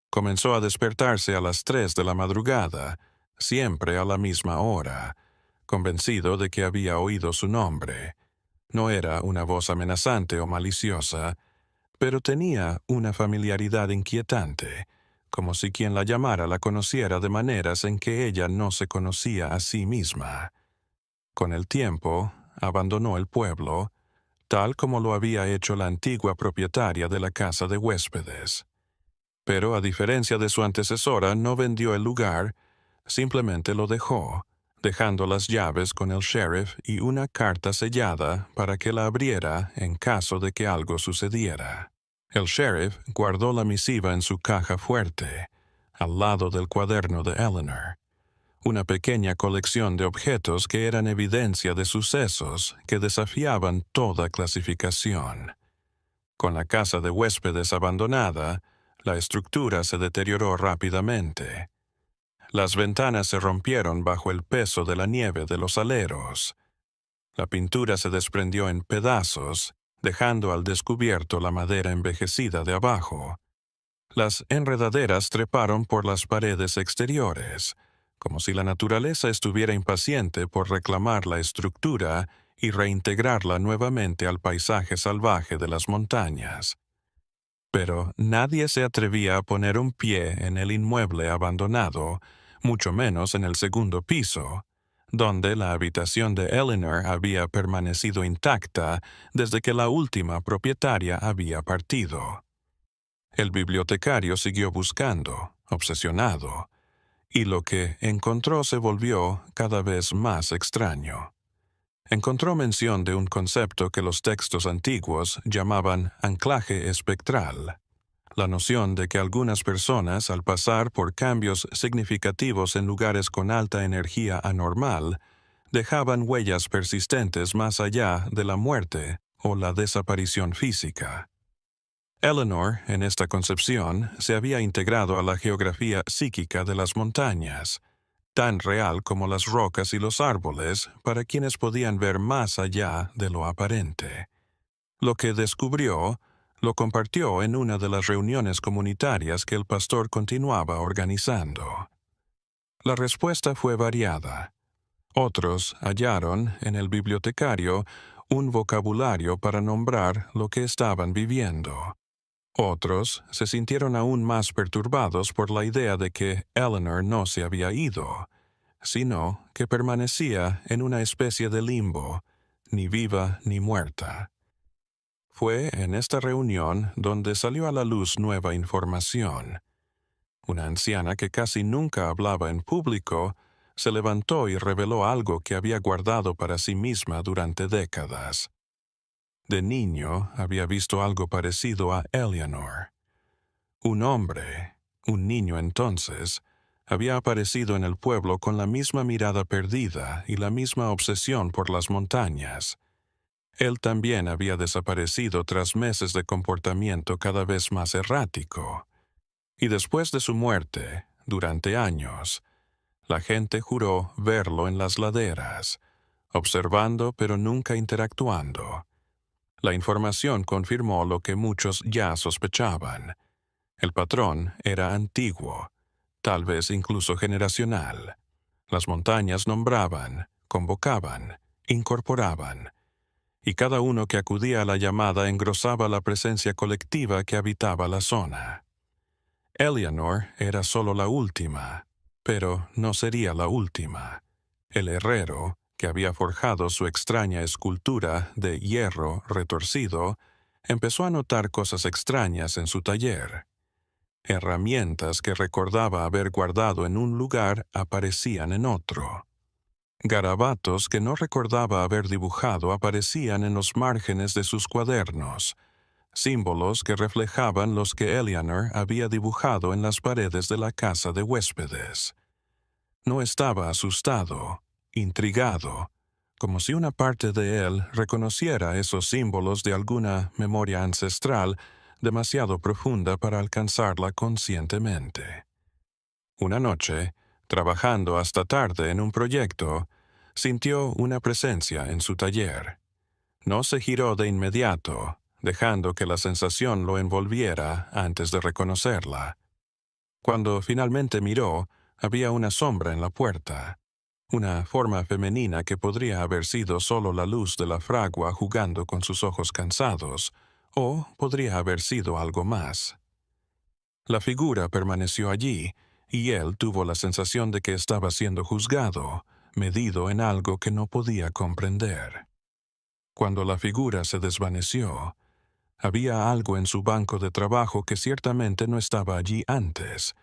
Comenzó a despertarse a las 3 de la madrugada, siempre a la misma hora, convencido de que había oído su nombre. No era una voz amenazante o maliciosa, pero tenía una familiaridad inquietante, como si quien la llamara la conociera de maneras en que ella no se conocía a sí misma. Con el tiempo, abandonó el pueblo, tal como lo había hecho la antigua propietaria de la casa de huéspedes. Pero a diferencia de su antecesora, no vendió el lugar, simplemente lo dejó, dejando las llaves con el sheriff y una carta sellada para que la abriera en caso de que algo sucediera. El sheriff guardó la misiva en su caja fuerte, al lado del cuaderno de Eleanor, una pequeña colección de objetos que eran evidencia de sucesos que desafiaban toda clasificación. Con la casa de huéspedes abandonada, la estructura se deterioró rápidamente. Las ventanas se rompieron bajo el peso de la nieve de los aleros. La pintura se desprendió en pedazos, dejando al descubierto la madera envejecida de abajo. Las enredaderas treparon por las paredes exteriores, como si la naturaleza estuviera impaciente por reclamar la estructura y reintegrarla nuevamente al paisaje salvaje de las montañas. Pero nadie se atrevía a poner un pie en el inmueble abandonado, mucho menos en el segundo piso, donde la habitación de Eleanor había permanecido intacta desde que la última propietaria había partido. El bibliotecario siguió buscando, obsesionado, y lo que encontró se volvió cada vez más extraño. Encontró mención de un concepto que los textos antiguos llamaban anclaje espectral, la noción de que algunas personas, al pasar por cambios significativos en lugares con alta energía anormal, dejaban huellas persistentes más allá de la muerte o la desaparición física. Eleanor, en esta concepción, se había integrado a la geografía psíquica de las montañas, tan real como las rocas y los árboles para quienes podían ver más allá de lo aparente. Lo que descubrió, lo compartió en una de las reuniones comunitarias que el pastor continuaba organizando. La respuesta fue variada. Otros hallaron en el bibliotecario un vocabulario para nombrar lo que estaban viviendo. Otros se sintieron aún más perturbados por la idea de que Eleanor no se había ido, sino que permanecía en una especie de limbo, ni viva ni muerta. Fue en esta reunión donde salió a la luz nueva información. Una anciana que casi nunca hablaba en público se levantó y reveló algo que había guardado para sí misma durante décadas. De niño había visto algo parecido a Eleanor. Un hombre, un niño entonces, había aparecido en el pueblo con la misma mirada perdida y la misma obsesión por las montañas. Él también había desaparecido tras meses de comportamiento cada vez más errático. Y después de su muerte, durante años, la gente juró verlo en las laderas, observando pero nunca interactuando. La información confirmó lo que muchos ya sospechaban. El patrón era antiguo, tal vez incluso generacional. Las montañas nombraban, convocaban, incorporaban, y cada uno que acudía a la llamada engrosaba la presencia colectiva que habitaba la zona. Eleanor era solo la última, pero no sería la última. El herrero, que había forjado su extraña escultura de hierro retorcido, empezó a notar cosas extrañas en su taller. Herramientas que recordaba haber guardado en un lugar aparecían en otro. Garabatos que no recordaba haber dibujado aparecían en los márgenes de sus cuadernos, símbolos que reflejaban los que Eleanor había dibujado en las paredes de la casa de huéspedes. No estaba asustado, intrigado, como si una parte de él reconociera esos símbolos de alguna memoria ancestral demasiado profunda para alcanzarla conscientemente. Una noche, trabajando hasta tarde en un proyecto, sintió una presencia en su taller. No se giró de inmediato, dejando que la sensación lo envolviera antes de reconocerla. Cuando finalmente miró, había una sombra en la puerta, una forma femenina que podría haber sido solo la luz de la fragua jugando con sus ojos cansados, o podría haber sido algo más. La figura permaneció allí, y él tuvo la sensación de que estaba siendo juzgado, medido en algo que no podía comprender. Cuando la figura se desvaneció, había algo en su banco de trabajo que ciertamente no estaba allí antes.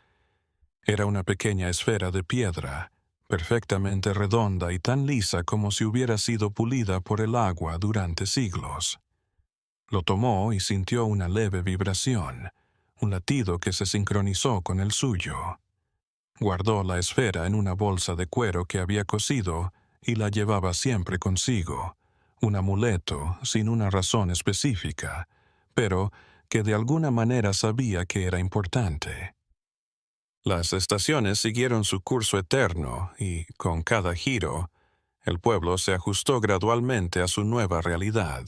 Era una pequeña esfera de piedra, perfectamente redonda y tan lisa como si hubiera sido pulida por el agua durante siglos. Lo tomó y sintió una leve vibración, un latido que se sincronizó con el suyo. Guardó la esfera en una bolsa de cuero que había cosido y la llevaba siempre consigo, un amuleto sin una razón específica, pero que de alguna manera sabía que era importante. Las estaciones siguieron su curso eterno y, con cada giro, el pueblo se ajustó gradualmente a su nueva realidad.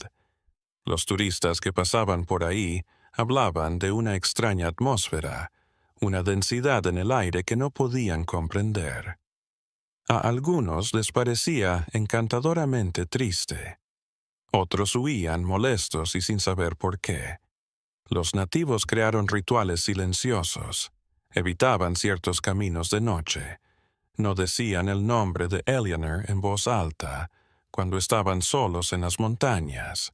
Los turistas que pasaban por ahí hablaban de una extraña atmósfera, una densidad en el aire que no podían comprender. A algunos les parecía encantadoramente triste. Otros huían molestos y sin saber por qué. Los nativos crearon rituales silenciosos. Evitaban ciertos caminos de noche. No decían el nombre de Eleanor en voz alta cuando estaban solos en las montañas.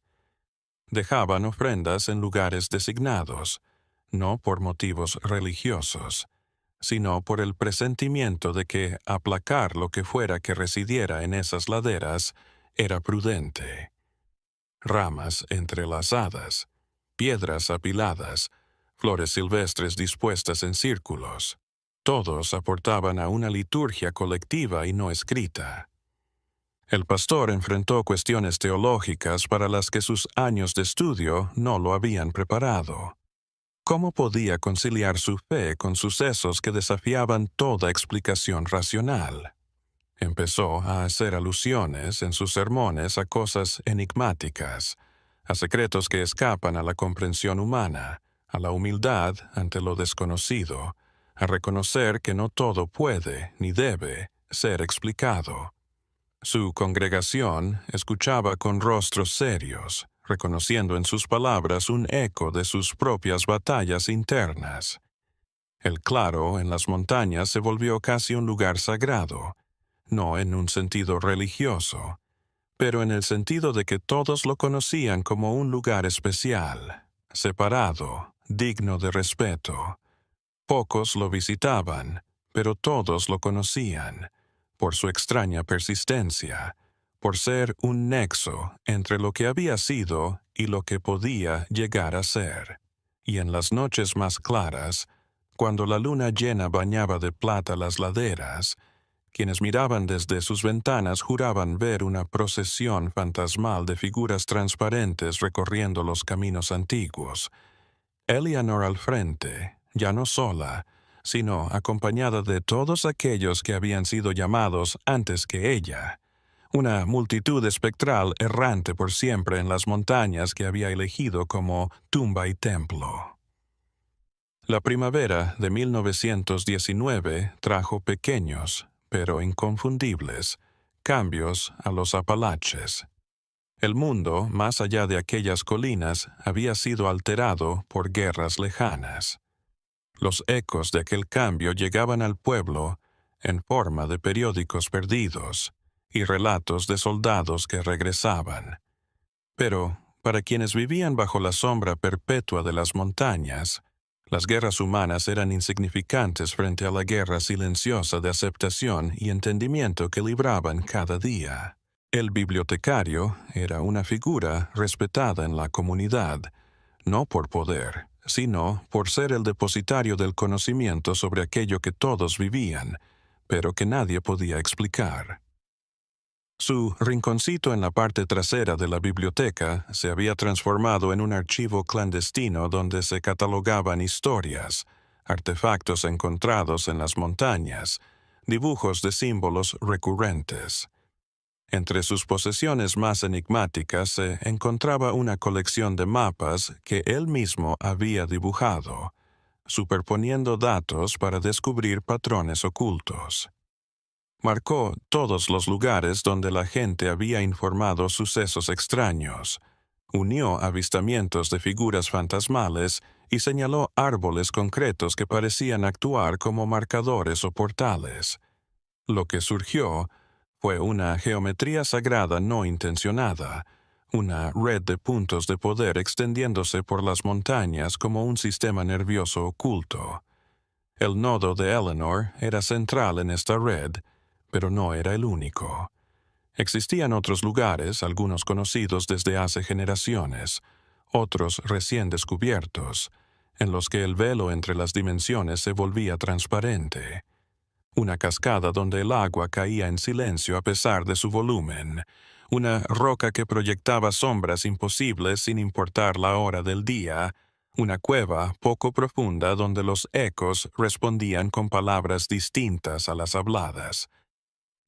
Dejaban ofrendas en lugares designados, no por motivos religiosos, sino por el presentimiento de que aplacar lo que fuera que residiera en esas laderas era prudente. Ramas entrelazadas, piedras apiladas, flores silvestres dispuestas en círculos. Todos aportaban a una liturgia colectiva y no escrita. El pastor enfrentó cuestiones teológicas para las que sus años de estudio no lo habían preparado. ¿Cómo podía conciliar su fe con sucesos que desafiaban toda explicación racional? Empezó a hacer alusiones en sus sermones a cosas enigmáticas, a secretos que escapan a la comprensión humana, a la humildad ante lo desconocido, a reconocer que no todo puede ni debe ser explicado. Su congregación escuchaba con rostros serios, reconociendo en sus palabras un eco de sus propias batallas internas. El claro en las montañas se volvió casi un lugar sagrado, no en un sentido religioso, pero en el sentido de que todos lo conocían como un lugar especial, separado, digno de respeto. Pocos lo visitaban, pero todos lo conocían, por su extraña persistencia, por ser un nexo entre lo que había sido y lo que podía llegar a ser. Y en las noches más claras, cuando la luna llena bañaba de plata las laderas, quienes miraban desde sus ventanas juraban ver una procesión fantasmal de figuras transparentes recorriendo los caminos antiguos. Eleanor al frente, ya no sola, sino acompañada de todos aquellos que habían sido llamados antes que ella. Una multitud espectral errante por siempre en las montañas que había elegido como tumba y templo. La primavera de 1919 trajo pequeños, pero inconfundibles, cambios a los Apalaches. El mundo, más allá de aquellas colinas, había sido alterado por guerras lejanas. Los ecos de aquel cambio llegaban al pueblo en forma de periódicos perdidos y relatos de soldados que regresaban. Pero, para quienes vivían bajo la sombra perpetua de las montañas, las guerras humanas eran insignificantes frente a la guerra silenciosa de aceptación y entendimiento que libraban cada día. El bibliotecario era una figura respetada en la comunidad, no por poder, sino por ser el depositario del conocimiento sobre aquello que todos vivían, pero que nadie podía explicar. Su rinconcito en la parte trasera de la biblioteca se había transformado en un archivo clandestino donde se catalogaban historias, artefactos encontrados en las montañas, dibujos de símbolos recurrentes. Entre sus posesiones más enigmáticas se encontraba una colección de mapas que él mismo había dibujado, superponiendo datos para descubrir patrones ocultos. Marcó todos los lugares donde la gente había informado sucesos extraños, unió avistamientos de figuras fantasmales y señaló árboles concretos que parecían actuar como marcadores o portales. Lo que surgió fue una geometría sagrada no intencionada, una red de puntos de poder extendiéndose por las montañas como un sistema nervioso oculto. El nodo de Eleanor era central en esta red, pero no era el único. Existían otros lugares, algunos conocidos desde hace generaciones, otros recién descubiertos, en los que el velo entre las dimensiones se volvía transparente. Una cascada donde el agua caía en silencio a pesar de su volumen, una roca que proyectaba sombras imposibles sin importar la hora del día, una cueva poco profunda donde los ecos respondían con palabras distintas a las habladas.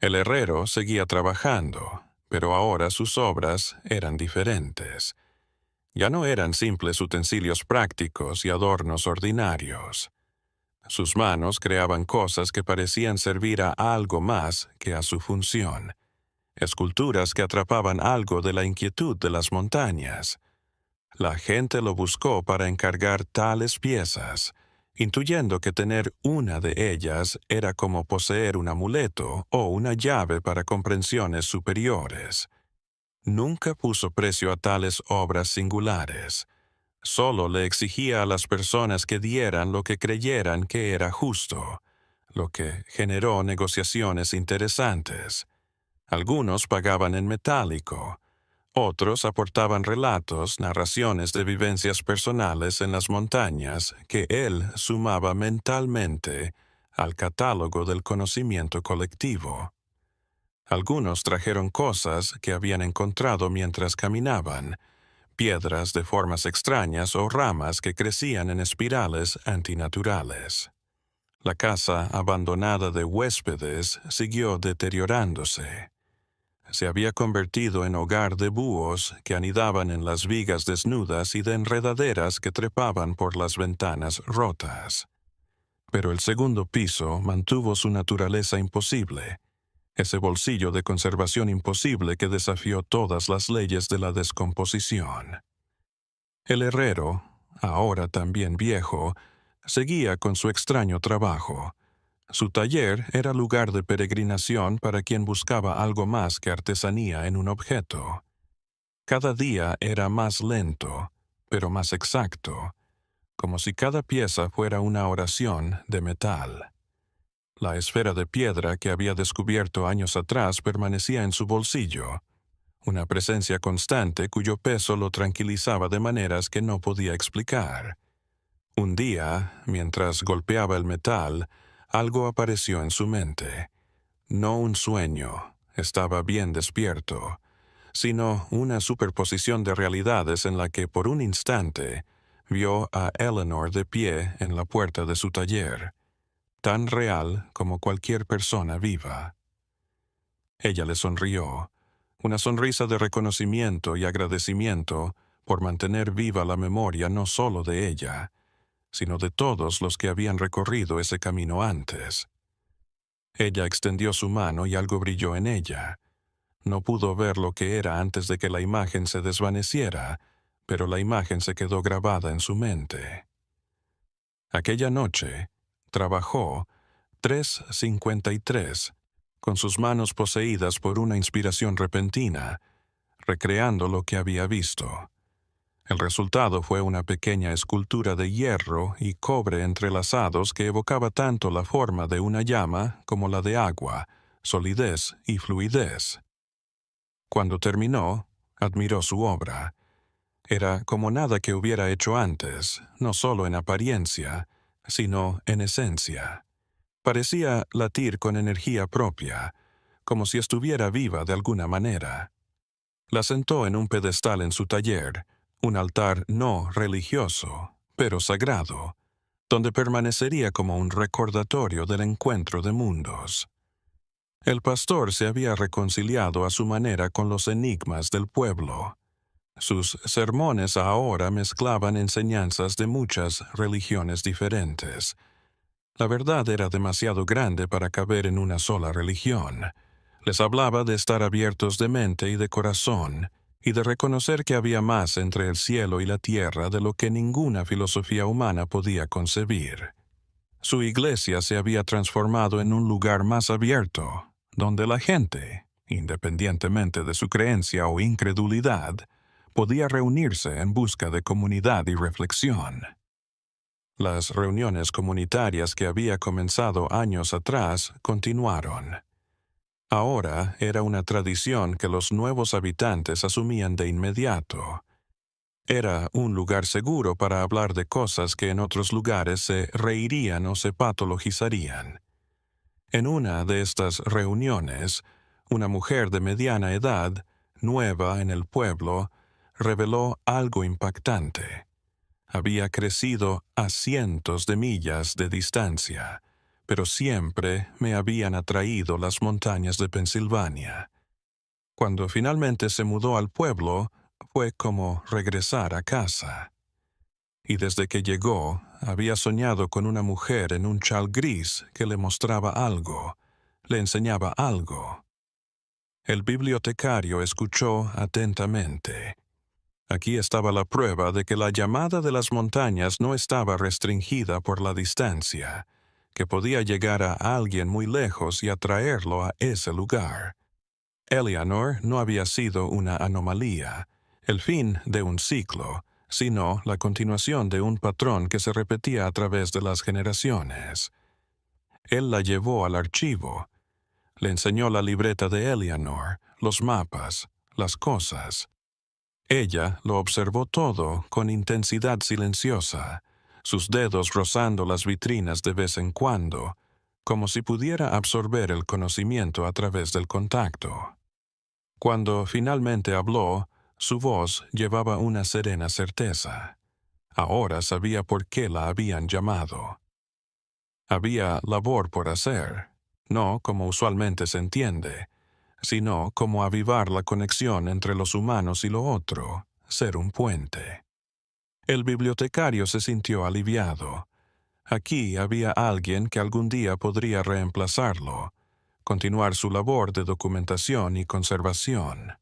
El herrero seguía trabajando, pero ahora sus obras eran diferentes. Ya no eran simples utensilios prácticos y adornos ordinarios. Sus manos creaban cosas que parecían servir a algo más que a su función. Esculturas que atrapaban algo de la inquietud de las montañas. La gente lo buscó para encargar tales piezas, intuyendo que tener una de ellas era como poseer un amuleto o una llave para comprensiones superiores. Nunca puso precio a tales obras singulares. Solo le exigía a las personas que dieran lo que creyeran que era justo, lo que generó negociaciones interesantes. Algunos pagaban en metálico, otros aportaban relatos, narraciones de vivencias personales en las montañas que él sumaba mentalmente al catálogo del conocimiento colectivo. Algunos trajeron cosas que habían encontrado mientras caminaban, piedras de formas extrañas o ramas que crecían en espirales antinaturales. La casa abandonada de huéspedes siguió deteriorándose. se había convertido en hogar de búhos que anidaban en las vigas desnudas y de enredaderas que trepaban por las ventanas rotas. Pero el segundo piso mantuvo su naturaleza imposible, ese bolsillo de conservación imposible que desafió todas las leyes de la descomposición. El herrero, ahora también viejo, seguía con su extraño trabajo. Su taller era lugar de peregrinación para quien buscaba algo más que artesanía en un objeto. Cada día era más lento, pero más exacto, como si cada pieza fuera una oración de metal. La esfera de piedra que había descubierto años atrás permanecía en su bolsillo, una presencia constante cuyo peso lo tranquilizaba de maneras que no podía explicar. Un día, mientras golpeaba el metal, algo apareció en su mente. No un sueño, estaba bien despierto, sino una superposición de realidades en la que por un instante vio a Eleanor de pie en la puerta de su taller, tan real como cualquier persona viva. Ella le sonrió, una sonrisa de reconocimiento y agradecimiento por mantener viva la memoria no solo de ella, sino de todos los que habían recorrido ese camino antes. Ella extendió su mano y algo brilló en ella. No pudo ver lo que era antes de que la imagen se desvaneciera, pero la imagen se quedó grabada en su mente. Aquella noche, trabajó 3:53, con sus manos poseídas por una inspiración repentina, recreando lo que había visto. El resultado fue una pequeña escultura de hierro y cobre entrelazados que evocaba tanto la forma de una llama como la de agua, solidez y fluidez. Cuando terminó, admiró su obra. Era como nada que hubiera hecho antes, no solo en apariencia, sino en esencia. Parecía latir con energía propia, como si estuviera viva de alguna manera. La sentó en un pedestal en su taller, un altar no religioso, pero sagrado, donde permanecería como un recordatorio del encuentro de mundos. El pastor se había reconciliado a su manera con los enigmas del pueblo. Sus sermones ahora mezclaban enseñanzas de muchas religiones diferentes. La verdad era demasiado grande para caber en una sola religión. Les hablaba de estar abiertos de mente y de corazón, y de reconocer que había más entre el cielo y la tierra de lo que ninguna filosofía humana podía concebir. Su iglesia se había transformado en un lugar más abierto, donde la gente, independientemente de su creencia o incredulidad, podía reunirse en busca de comunidad y reflexión. Las reuniones comunitarias que había comenzado años atrás continuaron. Ahora era una tradición que los nuevos habitantes asumían de inmediato. Era un lugar seguro para hablar de cosas que en otros lugares se reirían o se patologizarían. En una de estas reuniones, una mujer de mediana edad, nueva en el pueblo, reveló algo impactante. Había crecido a cientos de millas de distancia, pero siempre me habían atraído las montañas de Pensilvania. Cuando finalmente se mudó al pueblo, fue como regresar a casa. Y desde que llegó, había soñado con una mujer en un chal gris que le mostraba algo, le enseñaba algo. El bibliotecario escuchó atentamente. Aquí estaba la prueba de que la llamada de las montañas no estaba restringida por la distancia, que podía llegar a alguien muy lejos y atraerlo a ese lugar. Eleanor no había sido una anomalía, el fin de un ciclo, sino la continuación de un patrón que se repetía a través de las generaciones. Él la llevó al archivo. Le enseñó la libreta de Eleanor, los mapas, las cosas. Ella lo observó todo con intensidad silenciosa, sus dedos rozando las vitrinas de vez en cuando, como si pudiera absorber el conocimiento a través del contacto. Cuando finalmente habló, su voz llevaba una serena certeza. Ahora sabía por qué la habían llamado. Había labor por hacer, no como usualmente se entiende, sino como avivar la conexión entre los humanos y lo otro, ser un puente. El bibliotecario se sintió aliviado. Aquí había alguien que algún día podría reemplazarlo, continuar su labor de documentación y conservación.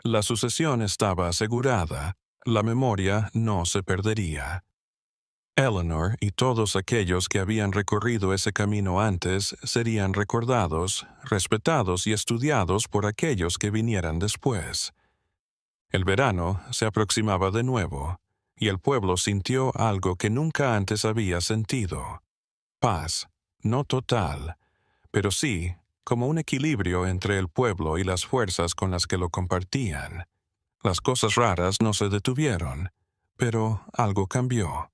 La sucesión estaba asegurada, la memoria no se perdería. Eleanor y todos aquellos que habían recorrido ese camino antes serían recordados, respetados y estudiados por aquellos que vinieran después. El verano se aproximaba de nuevo, y el pueblo sintió algo que nunca antes había sentido. Paz, no total, pero sí como un equilibrio entre el pueblo y las fuerzas con las que lo compartían. Las cosas raras no se detuvieron, pero algo cambió.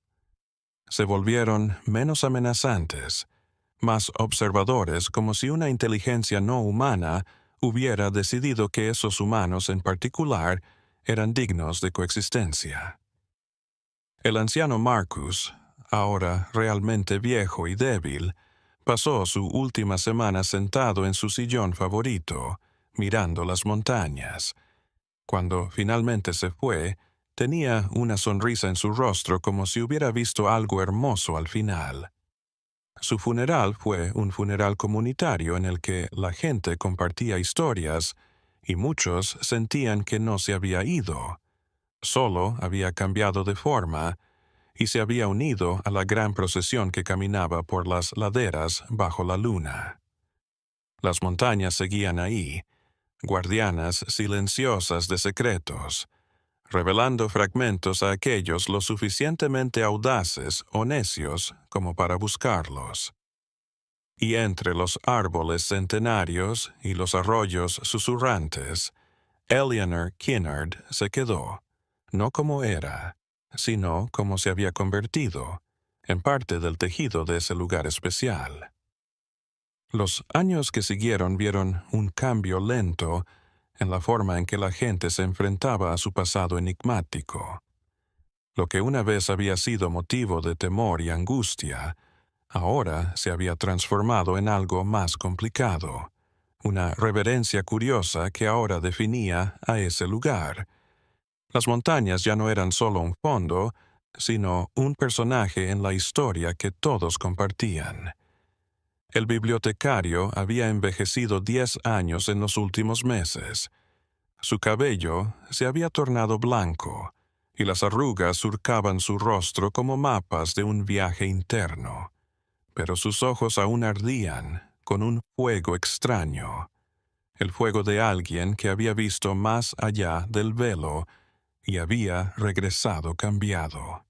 Se volvieron menos amenazantes, más observadores, como si una inteligencia no humana hubiera decidido que esos humanos en particular eran dignos de coexistencia. El anciano Marcus, ahora realmente viejo y débil, pasó su última semana sentado en su sillón favorito, mirando las montañas. Cuando finalmente se fue, tenía una sonrisa en su rostro como si hubiera visto algo hermoso al final. Su funeral fue un funeral comunitario en el que la gente compartía historias y muchos sentían que no se había ido, solo había cambiado de forma y se había unido a la gran procesión que caminaba por las laderas bajo la luna. Las montañas seguían ahí, guardianas silenciosas de secretos, revelando fragmentos a aquellos lo suficientemente audaces o necios como para buscarlos. Y entre los árboles centenarios y los arroyos susurrantes, Eleanor Kinnard se quedó, no como era, sino como se había convertido, en parte del tejido de ese lugar especial. Los años que siguieron vieron un cambio lento en la forma en que la gente se enfrentaba a su pasado enigmático. Lo que una vez había sido motivo de temor y angustia, ahora se había transformado en algo más complicado, una reverencia curiosa que ahora definía a ese lugar. Las montañas ya no eran solo un fondo, sino un personaje en la historia que todos compartían. El bibliotecario había envejecido 10 años en los últimos meses. Su cabello se había tornado blanco, y las arrugas surcaban su rostro como mapas de un viaje interno. Pero sus ojos aún ardían, con un fuego extraño, el fuego de alguien que había visto más allá del velo y había regresado cambiado.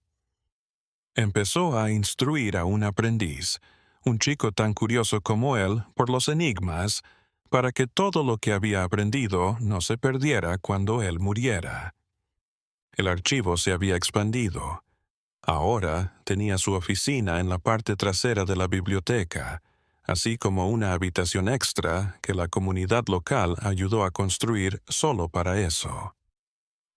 Empezó a instruir a un aprendiz, un chico tan curioso como él, por los enigmas, para que todo lo que había aprendido no se perdiera cuando él muriera. El archivo se había expandido. Ahora tenía su oficina en la parte trasera de la biblioteca, así como una habitación extra que la comunidad local ayudó a construir solo para eso.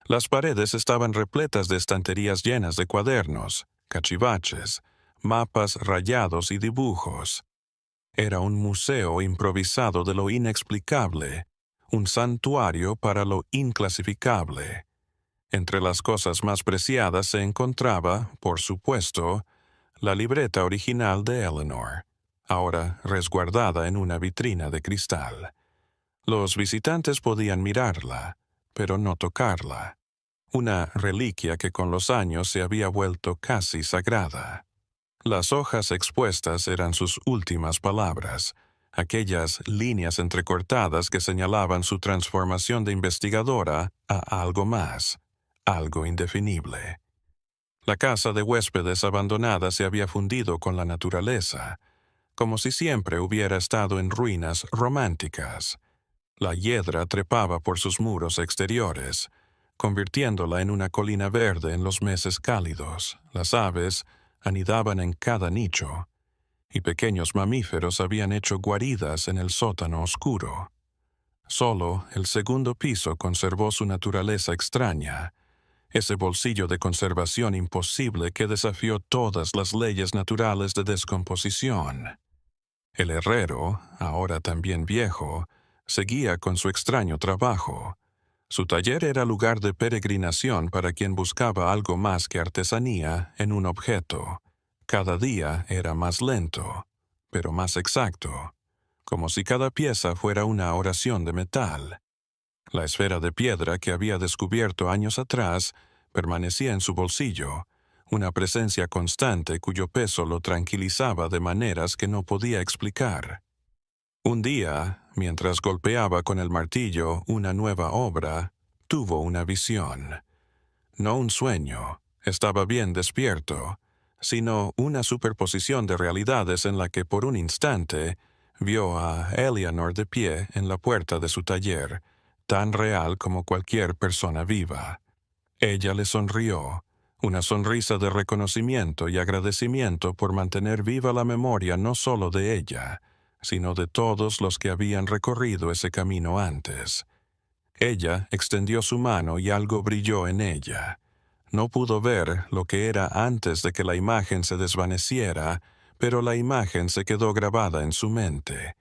Las paredes estaban repletas de estanterías llenas de cuadernos, cachivaches, mapas rayados y dibujos. Era un museo improvisado de lo inexplicable, un santuario para lo inclasificable. Entre las cosas más preciadas se encontraba, por supuesto, la libreta original de Eleanor, ahora resguardada en una vitrina de cristal. Los visitantes podían mirarla, pero no tocarla. Una reliquia que con los años se había vuelto casi sagrada. Las hojas expuestas eran sus últimas palabras, aquellas líneas entrecortadas que señalaban su transformación de investigadora a algo más, algo indefinible. La casa de huéspedes abandonada se había fundido con la naturaleza, como si siempre hubiera estado en ruinas románticas. La hiedra trepaba por sus muros exteriores, convirtiéndola en una colina verde en los meses cálidos. Las aves anidaban en cada nicho, y pequeños mamíferos habían hecho guaridas en el sótano oscuro. Solo el segundo piso conservó su naturaleza extraña, ese bolsillo de conservación imposible que desafió todas las leyes naturales de descomposición. El herrero, ahora también viejo, Seguía con su extraño trabajo. Su taller era lugar de peregrinación para quien buscaba algo más que artesanía en un objeto. Cada día era más lento, pero más exacto, como si cada pieza fuera una oración de metal. La esfera de piedra que había descubierto años atrás permanecía en su bolsillo, una presencia constante cuyo peso lo tranquilizaba de maneras que no podía explicar. Un día, mientras golpeaba con el martillo una nueva obra, tuvo una visión. No un sueño, estaba bien despierto, sino una superposición de realidades en la que por un instante vio a Eleanor de pie en la puerta de su taller, tan real como cualquier persona viva. Ella le sonrió, una sonrisa de reconocimiento y agradecimiento por mantener viva la memoria no solo de ella, sino de todos los que habían recorrido ese camino antes. Ella extendió su mano y algo brilló en ella. No pudo ver lo que era antes de que la imagen se desvaneciera, pero la imagen se quedó grabada en su mente.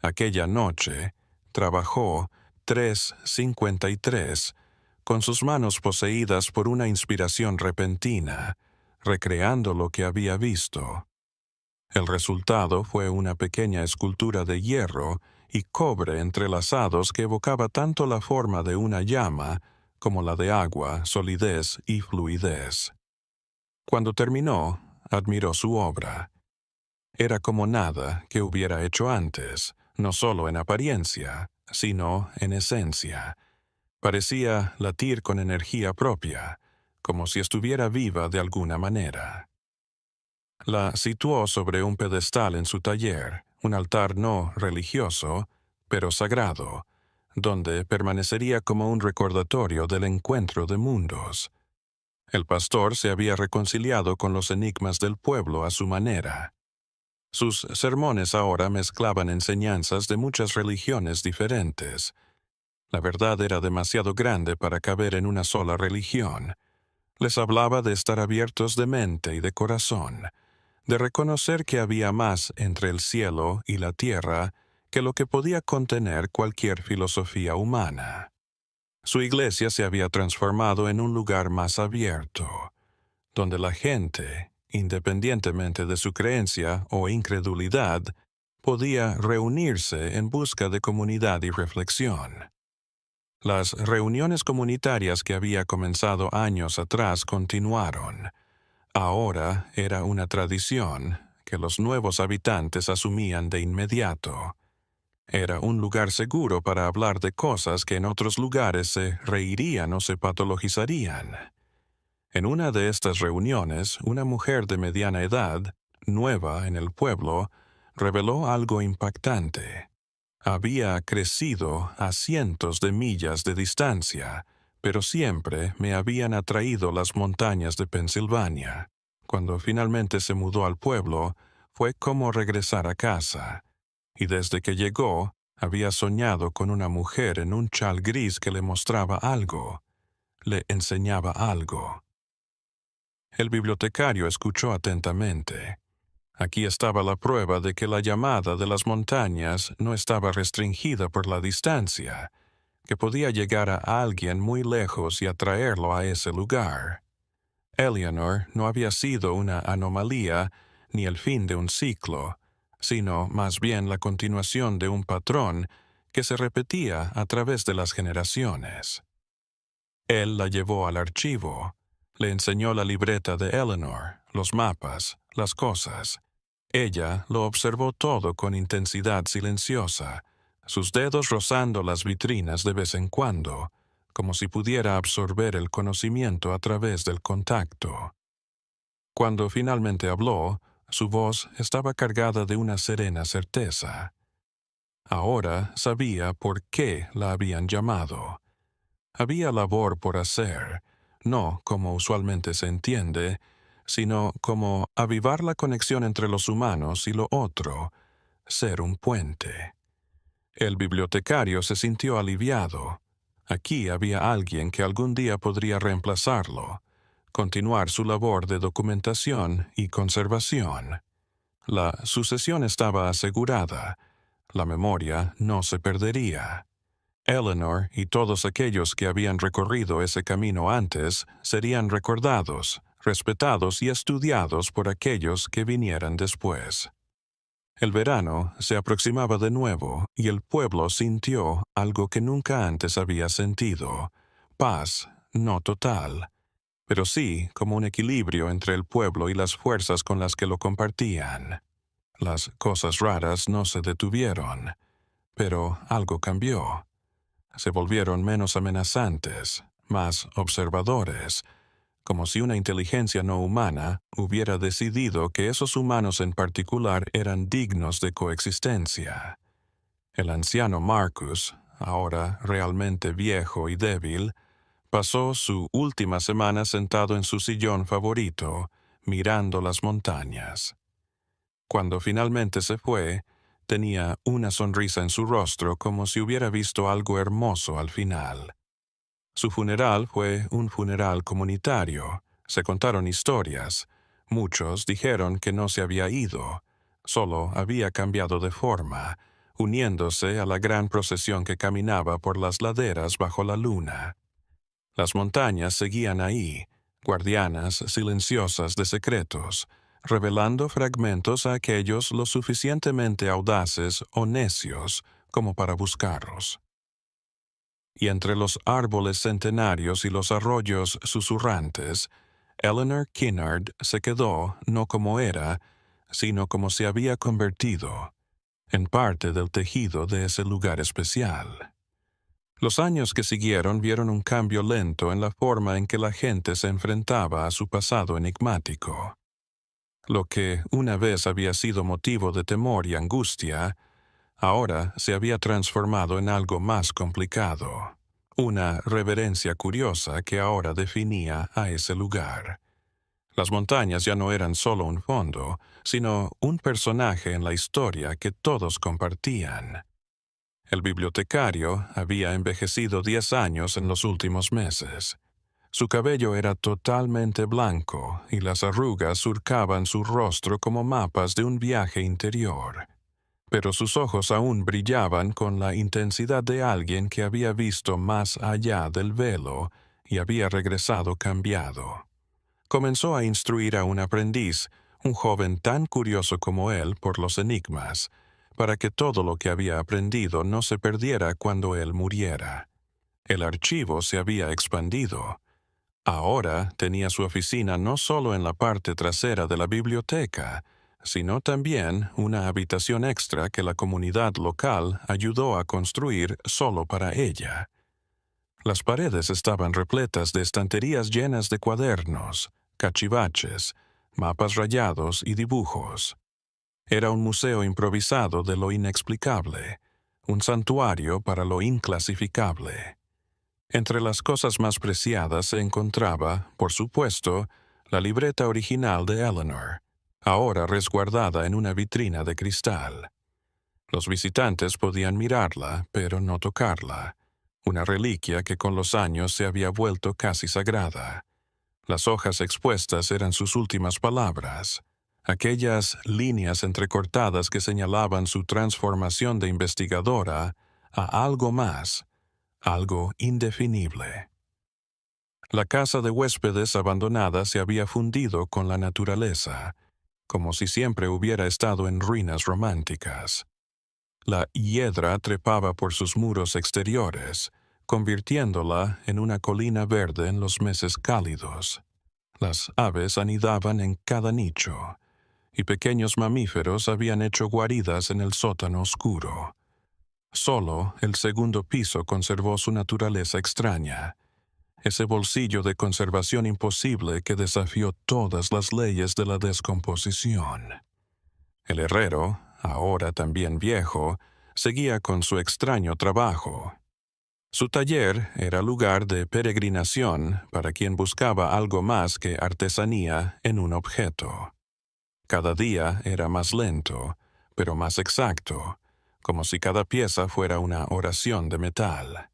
Aquella noche, trabajó 3:53, con sus manos poseídas por una inspiración repentina, recreando lo que había visto. El resultado fue una pequeña escultura de hierro y cobre entrelazados que evocaba tanto la forma de una llama como la de agua, solidez y fluidez. Cuando terminó, admiró su obra. Era como nada que hubiera hecho antes, no solo en apariencia, sino en esencia. Parecía latir con energía propia, como si estuviera viva de alguna manera. La situó sobre un pedestal en su taller, un altar no religioso, pero sagrado, donde permanecería como un recordatorio del encuentro de mundos. El pastor se había reconciliado con los enigmas del pueblo a su manera. Sus sermones ahora mezclaban enseñanzas de muchas religiones diferentes. La verdad era demasiado grande para caber en una sola religión. Les hablaba de estar abiertos de mente y de corazón, de reconocer que había más entre el cielo y la tierra que lo que podía contener cualquier filosofía humana. Su iglesia se había transformado en un lugar más abierto, donde la gente, independientemente de su creencia o incredulidad, podía reunirse en busca de comunidad y reflexión. Las reuniones comunitarias que había comenzado años atrás continuaron. Ahora era una tradición que los nuevos habitantes asumían de inmediato. Era un lugar seguro para hablar de cosas que en otros lugares se reirían o se patologizarían. En una de estas reuniones, una mujer de mediana edad, nueva en el pueblo, reveló algo impactante. Había crecido a cientos de millas de distancia, pero siempre me habían atraído las montañas de Pensilvania. Cuando finalmente se mudó al pueblo, fue como regresar a casa. Y desde que llegó, había soñado con una mujer en un chal gris que le mostraba algo, le enseñaba algo. El bibliotecario escuchó atentamente. Aquí estaba la prueba de que la llamada de las montañas no estaba restringida por la distancia, que podía llegar a alguien muy lejos y atraerlo a ese lugar. Eleanor no había sido una anomalía ni el fin de un ciclo, sino más bien la continuación de un patrón que se repetía a través de las generaciones. Él la llevó al archivo, le enseñó la libreta de Eleanor, los mapas, las cosas. Ella lo observó todo con intensidad silenciosa, sus dedos rozando las vitrinas de vez en cuando, como si pudiera absorber el conocimiento a través del contacto. Cuando finalmente habló, su voz estaba cargada de una serena certeza. Ahora sabía por qué la habían llamado. Había labor por hacer, no como usualmente se entiende, sino como avivar la conexión entre los humanos y lo otro, ser un puente. El bibliotecario se sintió aliviado. Aquí había alguien que algún día podría reemplazarlo, continuar su labor de documentación y conservación. La sucesión estaba asegurada. La memoria no se perdería. Eleanor y todos aquellos que habían recorrido ese camino antes serían recordados, respetados y estudiados por aquellos que vinieran después. El verano se aproximaba de nuevo y el pueblo sintió algo que nunca antes había sentido: paz, no total, pero sí como un equilibrio entre el pueblo y las fuerzas con las que lo compartían. Las cosas raras no se detuvieron, pero algo cambió. Se volvieron menos amenazantes, más observadores, como si una inteligencia no humana hubiera decidido que esos humanos en particular eran dignos de coexistencia. El anciano Marcus, ahora realmente viejo y débil, pasó su última semana sentado en su sillón favorito, mirando las montañas. Cuando finalmente se fue, tenía una sonrisa en su rostro como si hubiera visto algo hermoso al final. Su funeral fue un funeral comunitario. Se contaron historias. Muchos dijeron que no se había ido, solo había cambiado de forma, uniéndose a la gran procesión que caminaba por las laderas bajo la luna. Las montañas seguían ahí, guardianas silenciosas de secretos, revelando fragmentos a aquellos lo suficientemente audaces o necios como para buscarlos. Y entre los árboles centenarios y los arroyos susurrantes, Eleanor Kinnard se quedó no como era, sino como se había convertido, en parte del tejido de ese lugar especial. Los años que siguieron vieron un cambio lento en la forma en que la gente se enfrentaba a su pasado enigmático. Lo que una vez había sido motivo de temor y angustia, ahora se había transformado en algo más complicado. Una reverencia curiosa que ahora definía a ese lugar. Las montañas ya no eran solo un fondo, sino un personaje en la historia que todos compartían. El bibliotecario había envejecido 10 años en los últimos meses. Su cabello era totalmente blanco y las arrugas surcaban su rostro como mapas de un viaje interior. Pero sus ojos aún brillaban con la intensidad de alguien que había visto más allá del velo y había regresado cambiado. Comenzó a instruir a un aprendiz, un joven tan curioso como él por los enigmas, para que todo lo que había aprendido no se perdiera cuando él muriera. El archivo se había expandido. Ahora tenía su oficina no solo en la parte trasera de la biblioteca, sino también una habitación extra que la comunidad local ayudó a construir solo para ella. Las paredes estaban repletas de estanterías llenas de cuadernos, cachivaches, mapas rayados y dibujos. Era un museo improvisado de lo inexplicable, un santuario para lo inclasificable. Entre las cosas más preciadas se encontraba, por supuesto, la libreta original de Eleanor, ahora resguardada en una vitrina de cristal. Los visitantes podían mirarla, pero no tocarla, una reliquia que con los años se había vuelto casi sagrada. Las hojas expuestas eran sus últimas palabras, aquellas líneas entrecortadas que señalaban su transformación de investigadora a algo más, algo indefinible. La casa de huéspedes abandonada se había fundido con la naturaleza, como si siempre hubiera estado en ruinas románticas. La hiedra trepaba por sus muros exteriores, convirtiéndola en una colina verde en los meses cálidos. Las aves anidaban en cada nicho, y pequeños mamíferos habían hecho guaridas en el sótano oscuro. Solo el segundo piso conservó su naturaleza extraña, ese bolsillo de conservación imposible que desafió todas las leyes de la descomposición. El herrero, ahora también viejo, seguía con su extraño trabajo. Su taller era lugar de peregrinación para quien buscaba algo más que artesanía en un objeto. Cada día era más lento, pero más exacto, como si cada pieza fuera una oración de metal.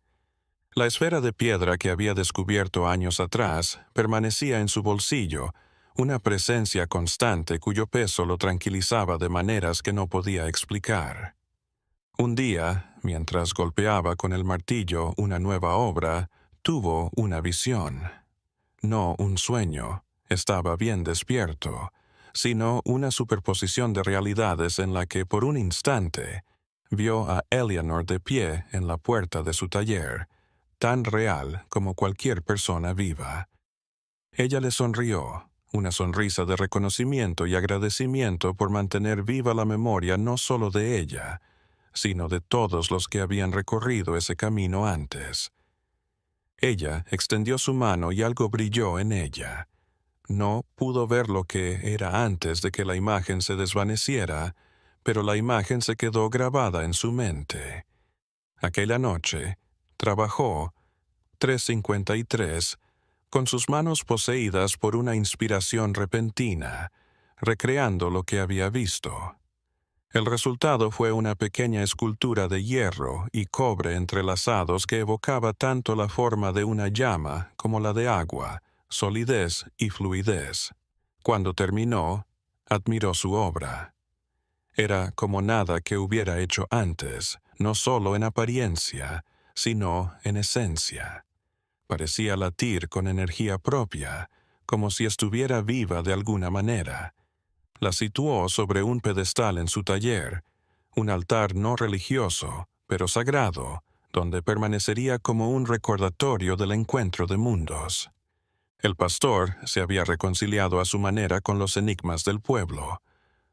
La esfera de piedra que había descubierto años atrás permanecía en su bolsillo, una presencia constante cuyo peso lo tranquilizaba de maneras que no podía explicar. Un día, mientras golpeaba con el martillo una nueva obra, tuvo una visión. No un sueño, estaba bien despierto, sino una superposición de realidades en la que por un instante vio a Eleanor de pie en la puerta de su taller, tan real como cualquier persona viva. Ella le sonrió, una sonrisa de reconocimiento y agradecimiento por mantener viva la memoria no solo de ella, sino de todos los que habían recorrido ese camino antes. Ella extendió su mano y algo brilló en ella. No pudo ver lo que era antes de que la imagen se desvaneciera, pero la imagen se quedó grabada en su mente. Aquella noche, trabajó, 3:53, con sus manos poseídas por una inspiración repentina, recreando lo que había visto. El resultado fue una pequeña escultura de hierro y cobre entrelazados que evocaba tanto la forma de una llama como la de agua, solidez y fluidez. Cuando terminó, admiró su obra. Era como nada que hubiera hecho antes, no solo en apariencia, sino en esencia. Parecía latir con energía propia, como si estuviera viva de alguna manera. La situó sobre un pedestal en su taller, un altar no religioso, pero sagrado, donde permanecería como un recordatorio del encuentro de mundos. El pastor se había reconciliado a su manera con los enigmas del pueblo.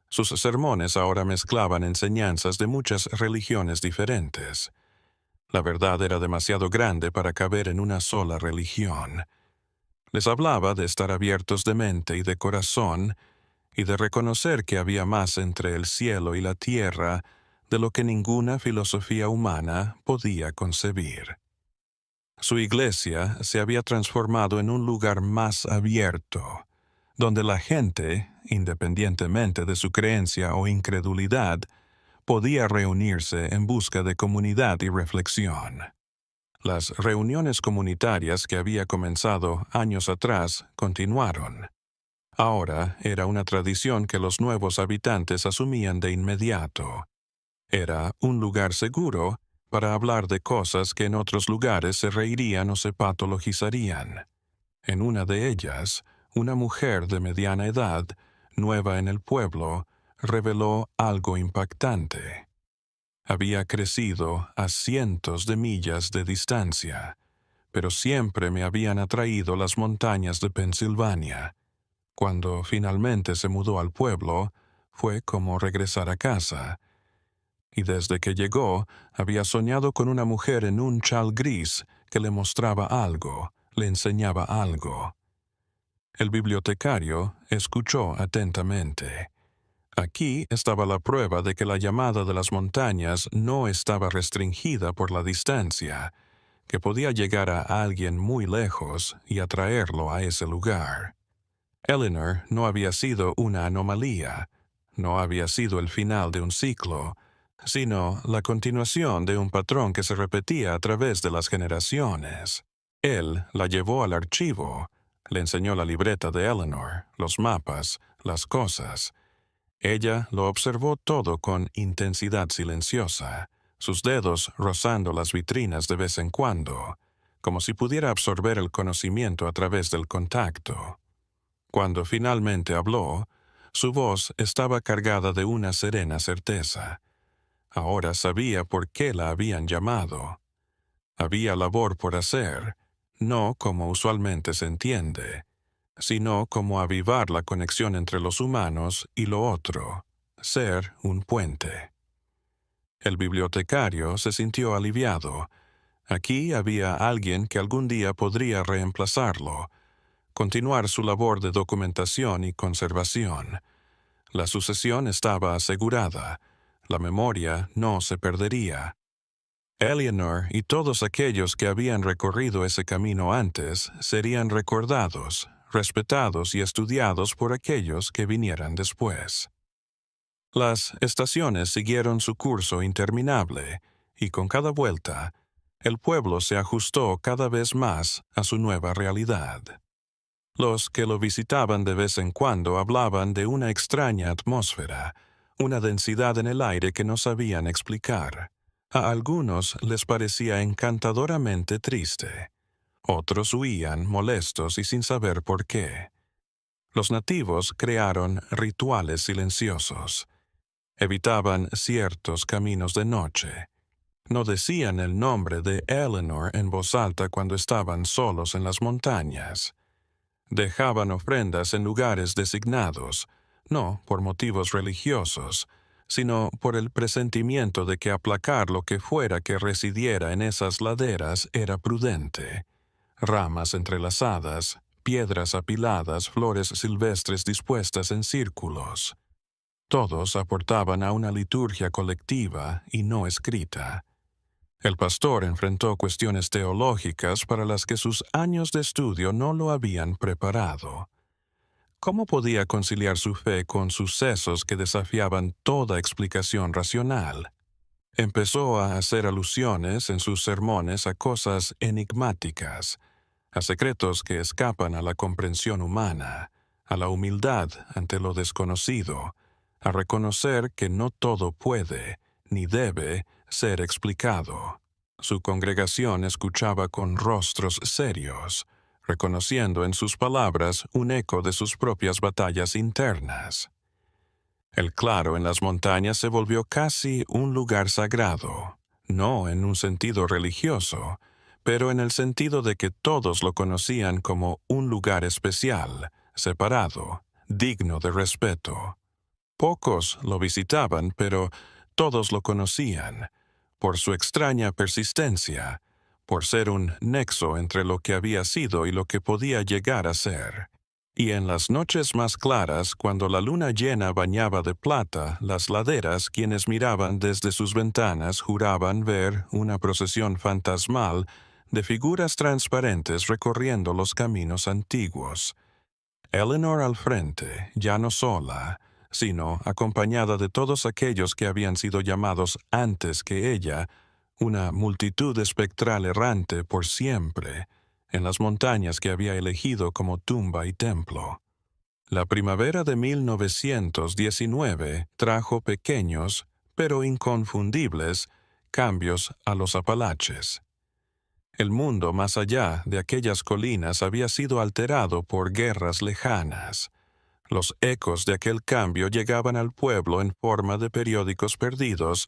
Sus sermones ahora mezclaban enseñanzas de muchas religiones diferentes. La verdad era demasiado grande para caber en una sola religión. Les hablaba de estar abiertos de mente y de corazón, y de reconocer que había más entre el cielo y la tierra de lo que ninguna filosofía humana podía concebir. Su iglesia se había transformado en un lugar más abierto, donde la gente, independientemente de su creencia o incredulidad, podía reunirse en busca de comunidad y reflexión. Las reuniones comunitarias que había comenzado años atrás continuaron. Ahora era una tradición que los nuevos habitantes asumían de inmediato. Era un lugar seguro para hablar de cosas que en otros lugares se reirían o se patologizarían. En una de ellas, una mujer de mediana edad, nueva en el pueblo, reveló algo impactante. Había crecido a cientos de millas de distancia, pero siempre me habían atraído las montañas de Pensilvania. Cuando finalmente se mudó al pueblo, fue como regresar a casa. Y desde que llegó, había soñado con una mujer en un chal gris que le mostraba algo, le enseñaba algo. El bibliotecario escuchó atentamente. Aquí estaba la prueba de que la llamada de las montañas no estaba restringida por la distancia, que podía llegar a alguien muy lejos y atraerlo a ese lugar. Eleanor no había sido una anomalía, no había sido el final de un ciclo, sino la continuación de un patrón que se repetía a través de las generaciones. Él la llevó al archivo, le enseñó la libreta de Eleanor, los mapas, las cosas. Ella lo observó todo con intensidad silenciosa, sus dedos rozando las vitrinas de vez en cuando, como si pudiera absorber el conocimiento a través del contacto. Cuando finalmente habló, su voz estaba cargada de una serena certeza. Ahora sabía por qué la habían llamado. Había labor por hacer, no como usualmente se entiende, sino como avivar la conexión entre los humanos y lo otro, ser un puente. El bibliotecario se sintió aliviado. Aquí había alguien que algún día podría reemplazarlo, continuar su labor de documentación y conservación. La sucesión estaba asegurada, la memoria no se perdería. Eleanor y todos aquellos que habían recorrido ese camino antes serían recordados, respetados y estudiados por aquellos que vinieran después. Las estaciones siguieron su curso interminable, y con cada vuelta, el pueblo se ajustó cada vez más a su nueva realidad. Los que lo visitaban de vez en cuando hablaban de una extraña atmósfera, una densidad en el aire que no sabían explicar. A algunos les parecía encantadoramente triste. Otros huían molestos y sin saber por qué. Los nativos crearon rituales silenciosos. Evitaban ciertos caminos de noche. No decían el nombre de Eleanor en voz alta cuando estaban solos en las montañas. Dejaban ofrendas en lugares designados, no por motivos religiosos, sino por el presentimiento de que aplacar lo que fuera que residiera en esas laderas era prudente. Ramas entrelazadas, piedras apiladas, flores silvestres dispuestas en círculos. Todos aportaban a una liturgia colectiva y no escrita. El pastor enfrentó cuestiones teológicas para las que sus años de estudio no lo habían preparado. ¿Cómo podía conciliar su fe con sucesos que desafiaban toda explicación racional? Empezó a hacer alusiones en sus sermones a cosas enigmáticas, a secretos que escapan a la comprensión humana, a la humildad ante lo desconocido, a reconocer que no todo puede, ni debe, ser explicado. Su congregación escuchaba con rostros serios, reconociendo en sus palabras un eco de sus propias batallas internas. El claro en las montañas se volvió casi un lugar sagrado, no en un sentido religioso, pero en el sentido de que todos lo conocían como un lugar especial, separado, digno de respeto. Pocos lo visitaban, pero todos lo conocían, por su extraña persistencia, por ser un nexo entre lo que había sido y lo que podía llegar a ser. Y en las noches más claras, cuando la luna llena bañaba de plata las laderas, quienes miraban desde sus ventanas juraban ver una procesión fantasmal de figuras transparentes recorriendo los caminos antiguos. Eleanor al frente, ya no sola, sino acompañada de todos aquellos que habían sido llamados antes que ella, una multitud espectral errante por siempre, en las montañas que había elegido como tumba y templo. La primavera de 1919 trajo pequeños, pero inconfundibles, cambios a los Apalaches. El mundo más allá de aquellas colinas había sido alterado por guerras lejanas. Los ecos de aquel cambio llegaban al pueblo en forma de periódicos perdidos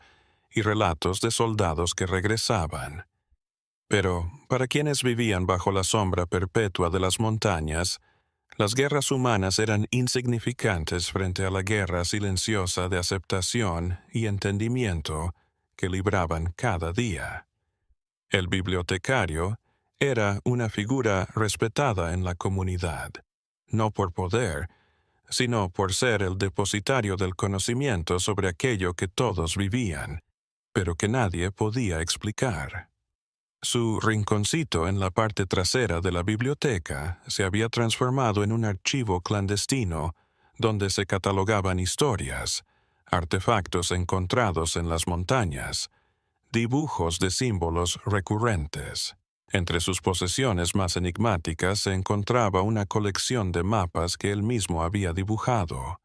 y relatos de soldados que regresaban. Pero, para quienes vivían bajo la sombra perpetua de las montañas, las guerras humanas eran insignificantes frente a la guerra silenciosa de aceptación y entendimiento que libraban cada día. El bibliotecario era una figura respetada en la comunidad, no por poder, sino por ser el depositario del conocimiento sobre aquello que todos vivían, pero que nadie podía explicar. Su rinconcito en la parte trasera de la biblioteca se había transformado en un archivo clandestino donde se catalogaban historias, artefactos encontrados en las montañas, dibujos de símbolos recurrentes. Entre sus posesiones más enigmáticas se encontraba una colección de mapas que él mismo había dibujado,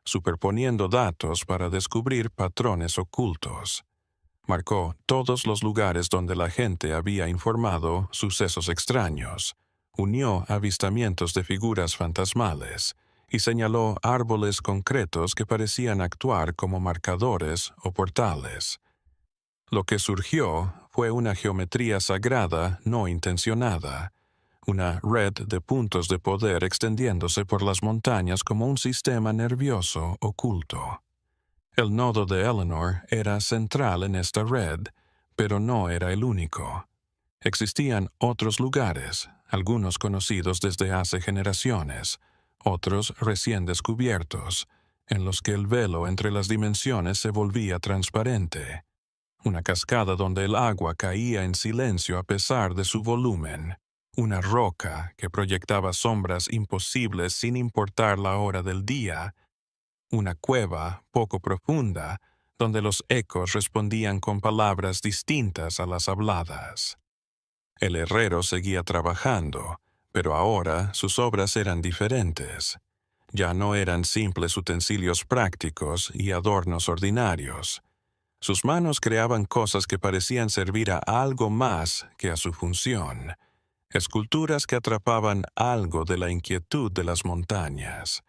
superponiendo datos para descubrir patrones ocultos. Marcó todos los lugares donde la gente había informado sucesos extraños, unió avistamientos de figuras fantasmales y señaló árboles concretos que parecían actuar como marcadores o portales. Lo que surgió fue una geometría sagrada no intencionada, una red de puntos de poder extendiéndose por las montañas como un sistema nervioso oculto. El nodo de Eleanor era central en esta red, pero no era el único. Existían otros lugares, algunos conocidos desde hace generaciones, otros recién descubiertos, en los que el velo entre las dimensiones se volvía transparente. Una cascada donde el agua caía en silencio a pesar de su volumen. Una roca que proyectaba sombras imposibles sin importar la hora del día. Una cueva poco profunda donde los ecos respondían con palabras distintas a las habladas. El herrero seguía trabajando, pero ahora sus obras eran diferentes. Ya no eran simples utensilios prácticos y adornos ordinarios. Sus manos creaban cosas que parecían servir a algo más que a su función, esculturas que atrapaban algo de la inquietud de las montañas.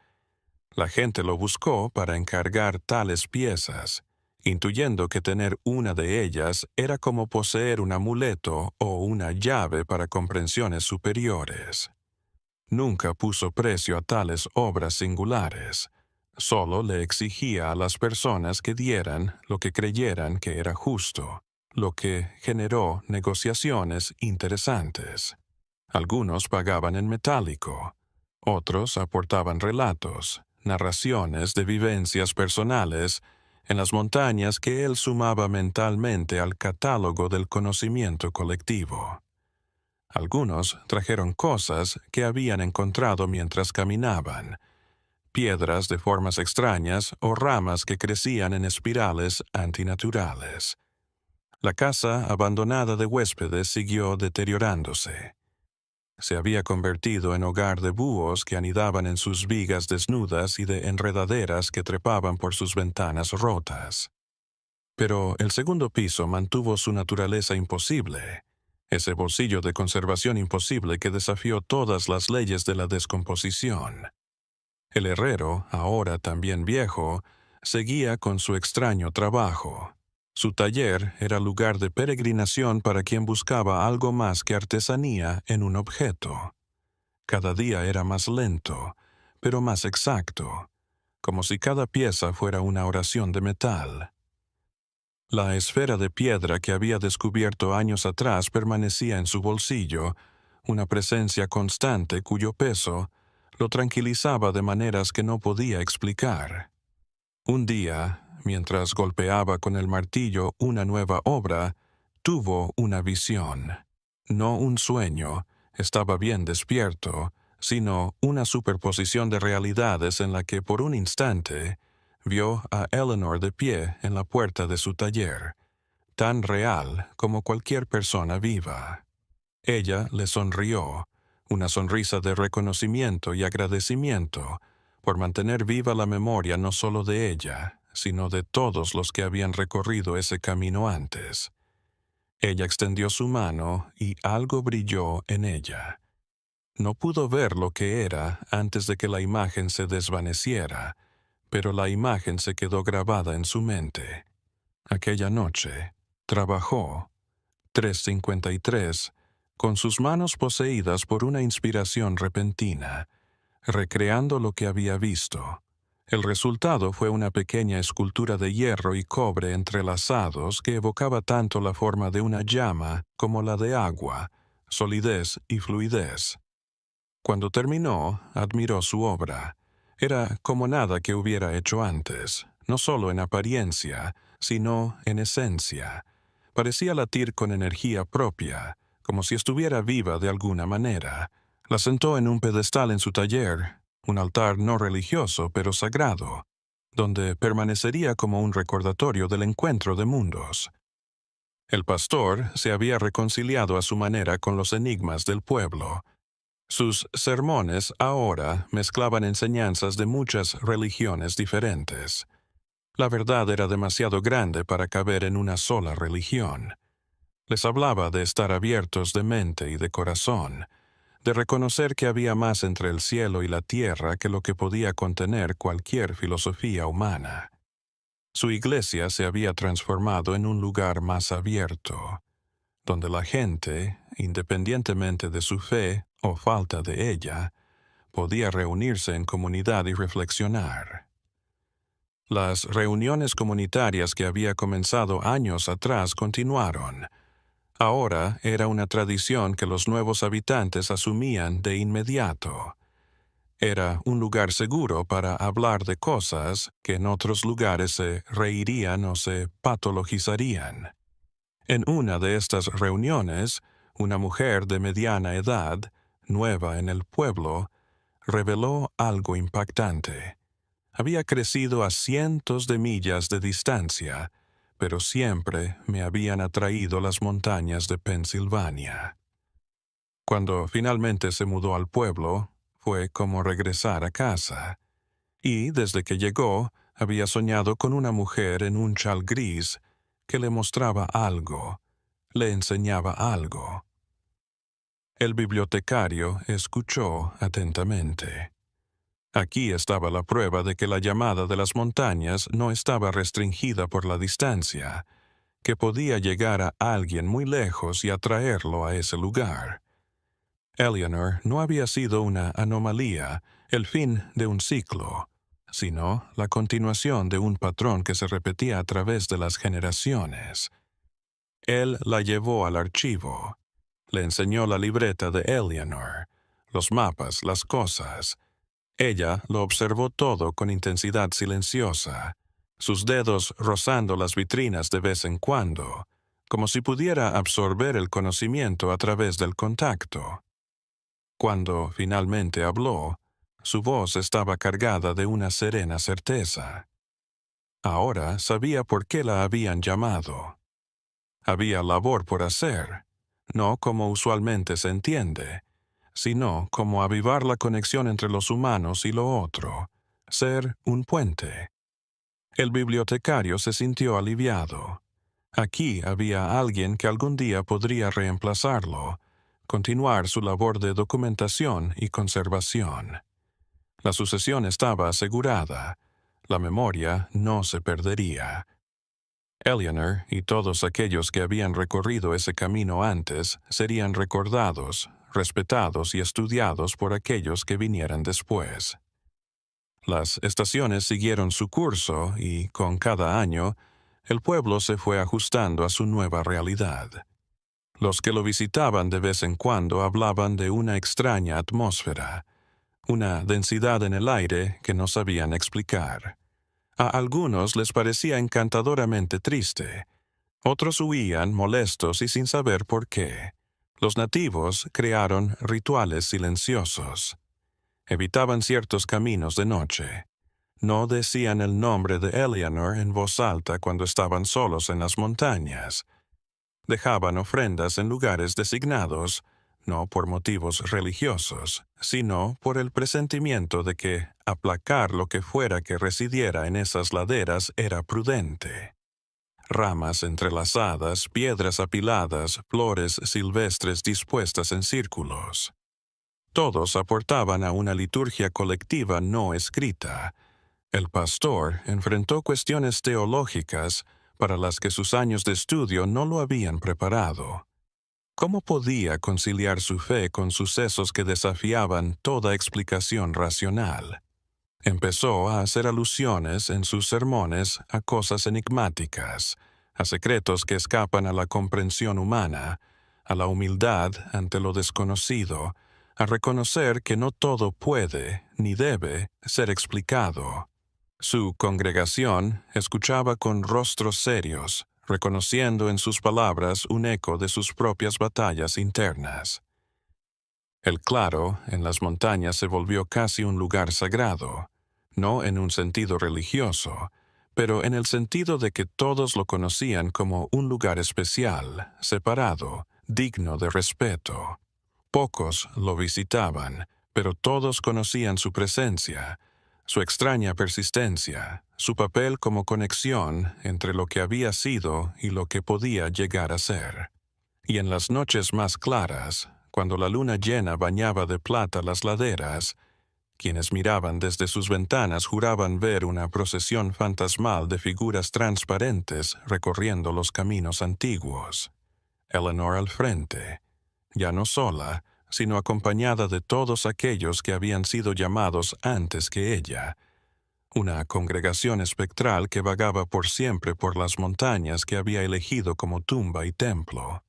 La gente lo buscó para encargar tales piezas, intuyendo que tener una de ellas era como poseer un amuleto o una llave para comprensiones superiores. Nunca puso precio a tales obras singulares. Solo le exigía a las personas que dieran lo que creyeran que era justo, lo que generó negociaciones interesantes. Algunos pagaban en metálico, otros aportaban relatos, narraciones de vivencias personales en las montañas que él sumaba mentalmente al catálogo del conocimiento colectivo. Algunos trajeron cosas que habían encontrado mientras caminaban, piedras de formas extrañas o ramas que crecían en espirales antinaturales. La casa abandonada de huéspedes siguió deteriorándose. Se había convertido en hogar de búhos que anidaban en sus vigas desnudas y de enredaderas que trepaban por sus ventanas rotas. Pero el segundo piso mantuvo su naturaleza imposible, ese bolsillo de conservación imposible que desafió todas las leyes de la descomposición. El herrero, ahora también viejo, seguía con su extraño trabajo. Su taller era lugar de peregrinación para quien buscaba algo más que artesanía en un objeto. Cada día era más lento, pero más exacto, como si cada pieza fuera una oración de metal. La esfera de piedra que había descubierto años atrás permanecía en su bolsillo, una presencia constante cuyo peso lo tranquilizaba de maneras que no podía explicar. Un día, mientras golpeaba con el martillo una nueva obra, tuvo una visión. No un sueño, estaba bien despierto, sino una superposición de realidades en la que por un instante vio a Eleanor de pie en la puerta de su taller, tan real como cualquier persona viva. Ella le sonrió, una sonrisa de reconocimiento y agradecimiento por mantener viva la memoria no solo de ella, sino de todos los que habían recorrido ese camino antes. Ella extendió su mano y algo brilló en ella. No pudo ver lo que era antes de que la imagen se desvaneciera, pero la imagen se quedó grabada en su mente. Aquella noche, trabajó, 3:53, con sus manos poseídas por una inspiración repentina, recreando lo que había visto. El resultado fue una pequeña escultura de hierro y cobre entrelazados que evocaba tanto la forma de una llama como la de agua, solidez y fluidez. Cuando terminó, admiró su obra. Era como nada que hubiera hecho antes, no solo en apariencia, sino en esencia. Parecía latir con energía propia, como si estuviera viva de alguna manera. La sentó en un pedestal en su taller, un altar no religioso pero sagrado, donde permanecería como un recordatorio del encuentro de mundos. El pastor se había reconciliado a su manera con los enigmas del pueblo. Sus sermones ahora mezclaban enseñanzas de muchas religiones diferentes. La verdad era demasiado grande para caber en una sola religión. Les hablaba de estar abiertos de mente y de corazón, de reconocer que había más entre el cielo y la tierra que lo que podía contener cualquier filosofía humana. Su iglesia se había transformado en un lugar más abierto, donde la gente, independientemente de su fe o falta de ella, podía reunirse en comunidad y reflexionar. Las reuniones comunitarias que había comenzado años atrás continuaron. Ahora era una tradición que los nuevos habitantes asumían de inmediato. Era un lugar seguro para hablar de cosas que en otros lugares se reirían o se patologizarían. En una de estas reuniones, una mujer de mediana edad, nueva en el pueblo, reveló algo impactante. Había crecido a cientos de millas de distancia, pero siempre me habían atraído las montañas de Pensilvania. Cuando finalmente se mudó al pueblo, fue como regresar a casa. Y desde que llegó, había soñado con una mujer en un chal gris, que le mostraba algo, le enseñaba algo. El bibliotecario escuchó atentamente. Aquí estaba la prueba de que la llamada de las montañas no estaba restringida por la distancia, que podía llegar a alguien muy lejos y atraerlo a ese lugar. Eleanor no había sido una anomalía, el fin de un ciclo, sino la continuación de un patrón que se repetía a través de las generaciones. Él la llevó al archivo. Le enseñó la libreta de Eleanor, los mapas, las cosas. Ella lo observó todo con intensidad silenciosa, sus dedos rozando las vitrinas de vez en cuando, como si pudiera absorber el conocimiento a través del contacto. Cuando finalmente habló, su voz estaba cargada de una serena certeza. Ahora sabía por qué la habían llamado. Había labor por hacer, no como usualmente se entiende, sino como avivar la conexión entre los humanos y lo otro, ser un puente. El bibliotecario se sintió aliviado. Aquí había alguien que algún día podría reemplazarlo, continuar su labor de documentación y conservación. La sucesión estaba asegurada, la memoria no se perdería. Eleanor y todos aquellos que habían recorrido ese camino antes serían recordados, respetados y estudiados por aquellos que vinieran después. Las estaciones siguieron su curso y, con cada año, el pueblo se fue ajustando a su nueva realidad. Los que lo visitaban de vez en cuando hablaban de una extraña atmósfera, una densidad en el aire que no sabían explicar. A algunos les parecía encantadoramente triste. Otros huían molestos y sin saber por qué. Los nativos crearon rituales silenciosos. Evitaban ciertos caminos de noche. No decían el nombre de Eleanor en voz alta cuando estaban solos en las montañas. Dejaban ofrendas en lugares designados, no por motivos religiosos, sino por el presentimiento de que aplacar lo que fuera que residiera en esas laderas era prudente. Ramas entrelazadas, piedras apiladas, flores silvestres dispuestas en círculos. Todos aportaban a una liturgia colectiva no escrita. El pastor enfrentó cuestiones teológicas para las que sus años de estudio no lo habían preparado. ¿Cómo podía conciliar su fe con sucesos que desafiaban toda explicación racional? Empezó a hacer alusiones en sus sermones a cosas enigmáticas, a secretos que escapan a la comprensión humana, a la humildad ante lo desconocido, a reconocer que no todo puede ni debe ser explicado. Su congregación escuchaba con rostros serios, reconociendo en sus palabras un eco de sus propias batallas internas. El claro en las montañas se volvió casi un lugar sagrado, no en un sentido religioso, pero en el sentido de que todos lo conocían como un lugar especial, separado, digno de respeto. Pocos lo visitaban, pero todos conocían su presencia, su extraña persistencia, su papel como conexión entre lo que había sido y lo que podía llegar a ser. Y en las noches más claras, cuando la luna llena bañaba de plata las laderas, quienes miraban desde sus ventanas juraban ver una procesión fantasmal de figuras transparentes recorriendo los caminos antiguos. Eleanor al frente, ya no sola, sino acompañada de todos aquellos que habían sido llamados antes que ella, una congregación espectral que vagaba por siempre por las montañas que había elegido como tumba y templo.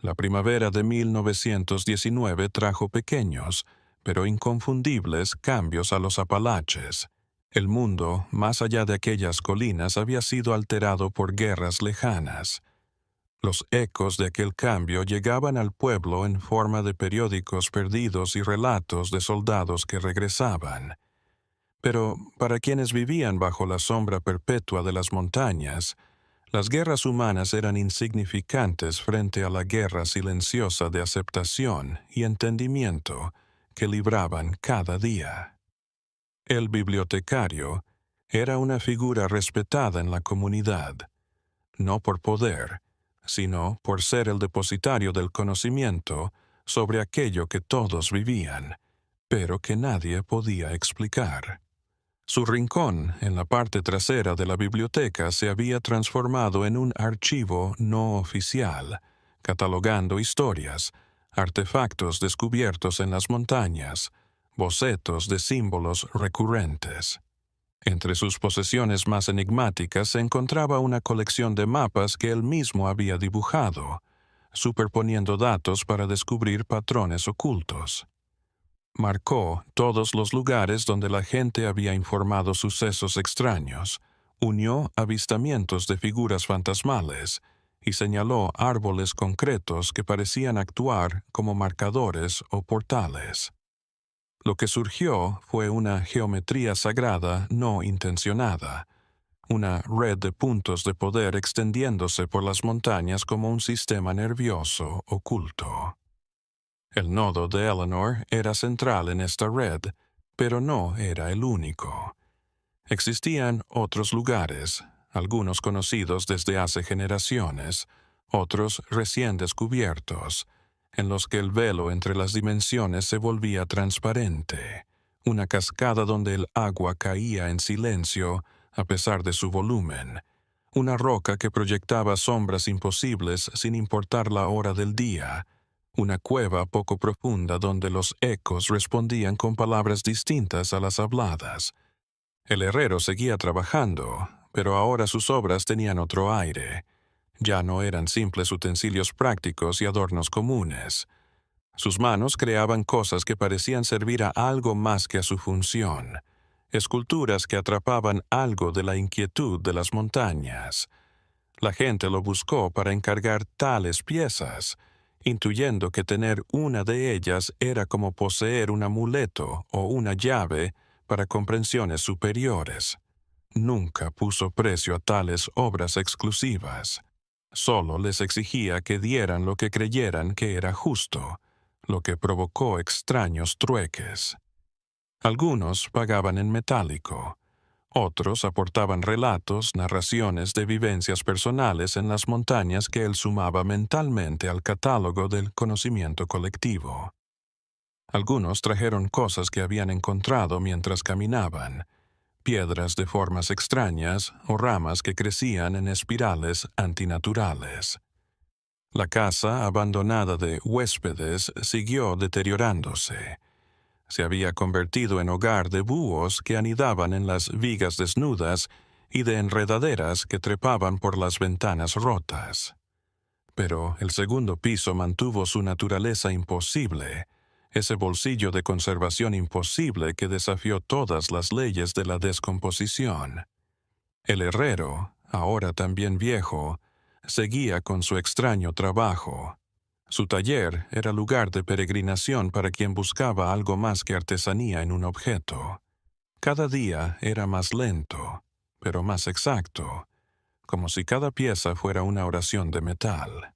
La primavera de 1919 trajo pequeños, pero inconfundibles cambios a los Apalaches. El mundo, más allá de aquellas colinas, había sido alterado por guerras lejanas. Los ecos de aquel cambio llegaban al pueblo en forma de periódicos perdidos y relatos de soldados que regresaban. Pero para quienes vivían bajo la sombra perpetua de las montañas, las guerras humanas eran insignificantes frente a la guerra silenciosa de aceptación y entendimiento que libraban cada día. El bibliotecario era una figura respetada en la comunidad. no por poder, sino por ser el depositario del conocimiento sobre aquello que todos vivían, pero que nadie podía explicar. Su rincón, en la parte trasera de la biblioteca, se había transformado en un archivo no oficial, catalogando historias, artefactos descubiertos en las montañas, bocetos de símbolos recurrentes. Entre sus posesiones más enigmáticas se encontraba una colección de mapas que él mismo había dibujado, superponiendo datos para descubrir patrones ocultos. Marcó todos los lugares donde la gente había informado sucesos extraños, unió avistamientos de figuras fantasmales y señaló árboles concretos que parecían actuar como marcadores o portales. Lo que surgió fue una geometría sagrada no intencionada, una red de puntos de poder extendiéndose por las montañas como un sistema nervioso oculto. El nodo de Eleanor era central en esta red, pero no era el único. Existían otros lugares, algunos conocidos desde hace generaciones, otros recién descubiertos, en los que el velo entre las dimensiones se volvía transparente, una cascada donde el agua caía en silencio a pesar de su volumen, una roca que proyectaba sombras imposibles sin importar la hora del día, una cueva poco profunda donde los ecos respondían con palabras distintas a las habladas. El herrero seguía trabajando, pero ahora sus obras tenían otro aire. Ya no eran simples utensilios prácticos y adornos comunes. Sus manos creaban cosas que parecían servir a algo más que a su función, esculturas que atrapaban algo de la inquietud de las montañas. La gente lo buscó para encargar tales piezas, intuyendo que tener una de ellas era como poseer un amuleto o una llave para comprensiones superiores. Nunca puso precio a tales obras exclusivas. Solo les exigía que dieran lo que creyeran que era justo, lo que provocó extraños trueques. Algunos pagaban en metálico. Otros aportaban relatos, narraciones de vivencias personales en las montañas que él sumaba mentalmente al catálogo del conocimiento colectivo. Algunos trajeron cosas que habían encontrado mientras caminaban, piedras de formas extrañas o ramas que crecían en espirales antinaturales. La casa abandonada de huéspedes siguió deteriorándose. Se había convertido en hogar de búhos que anidaban en las vigas desnudas y de enredaderas que trepaban por las ventanas rotas. Pero el segundo piso mantuvo su naturaleza imposible, ese bolsillo de conservación imposible que desafió todas las leyes de la descomposición. El herrero, ahora también viejo, seguía con su extraño trabajo. Su taller era lugar de peregrinación para quien buscaba algo más que artesanía en un objeto. Cada día era más lento, pero más exacto, como si cada pieza fuera una oración de metal.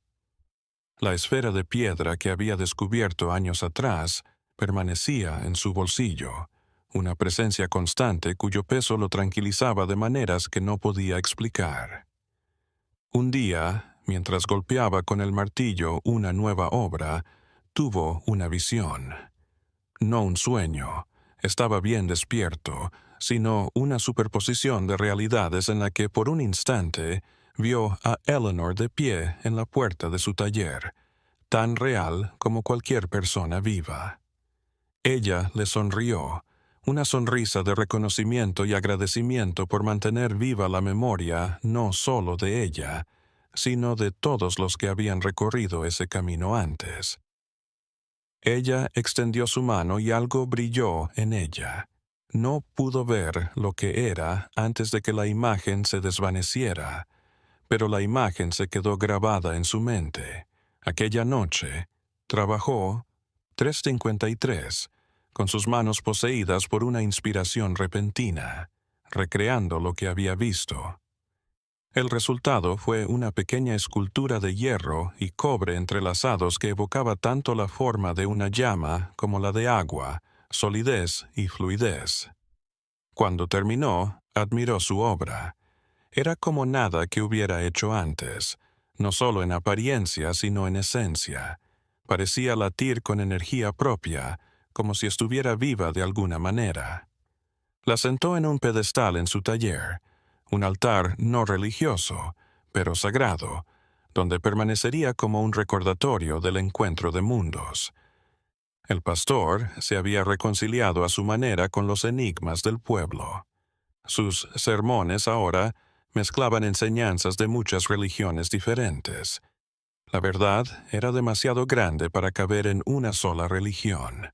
La esfera de piedra que había descubierto años atrás permanecía en su bolsillo, una presencia constante cuyo peso lo tranquilizaba de maneras que no podía explicar. Un día, mientras golpeaba con el martillo una nueva obra, tuvo una visión. No un sueño, estaba bien despierto, sino una superposición de realidades en la que por un instante vio a Eleanor de pie en la puerta de su taller, tan real como cualquier persona viva. Ella le sonrió, una sonrisa de reconocimiento y agradecimiento por mantener viva la memoria no solo de ella, sino de todos los que habían recorrido ese camino antes. Ella extendió su mano y algo brilló en ella. No pudo ver lo que era antes de que la imagen se desvaneciera, pero la imagen se quedó grabada en su mente. Aquella noche, trabajó 3:53, con sus manos poseídas por una inspiración repentina, recreando lo que había visto. El resultado fue una pequeña escultura de hierro y cobre entrelazados que evocaba tanto la forma de una llama como la de agua, solidez y fluidez. Cuando terminó, admiró su obra. Era como nada que hubiera hecho antes, no solo en apariencia, sino en esencia. Parecía latir con energía propia, como si estuviera viva de alguna manera. La sentó en un pedestal en su taller, un altar no religioso, pero sagrado, donde permanecería como un recordatorio del encuentro de mundos. El pastor se había reconciliado a su manera con los enigmas del pueblo. Sus sermones ahora mezclaban enseñanzas de muchas religiones diferentes. La verdad era demasiado grande para caber en una sola religión.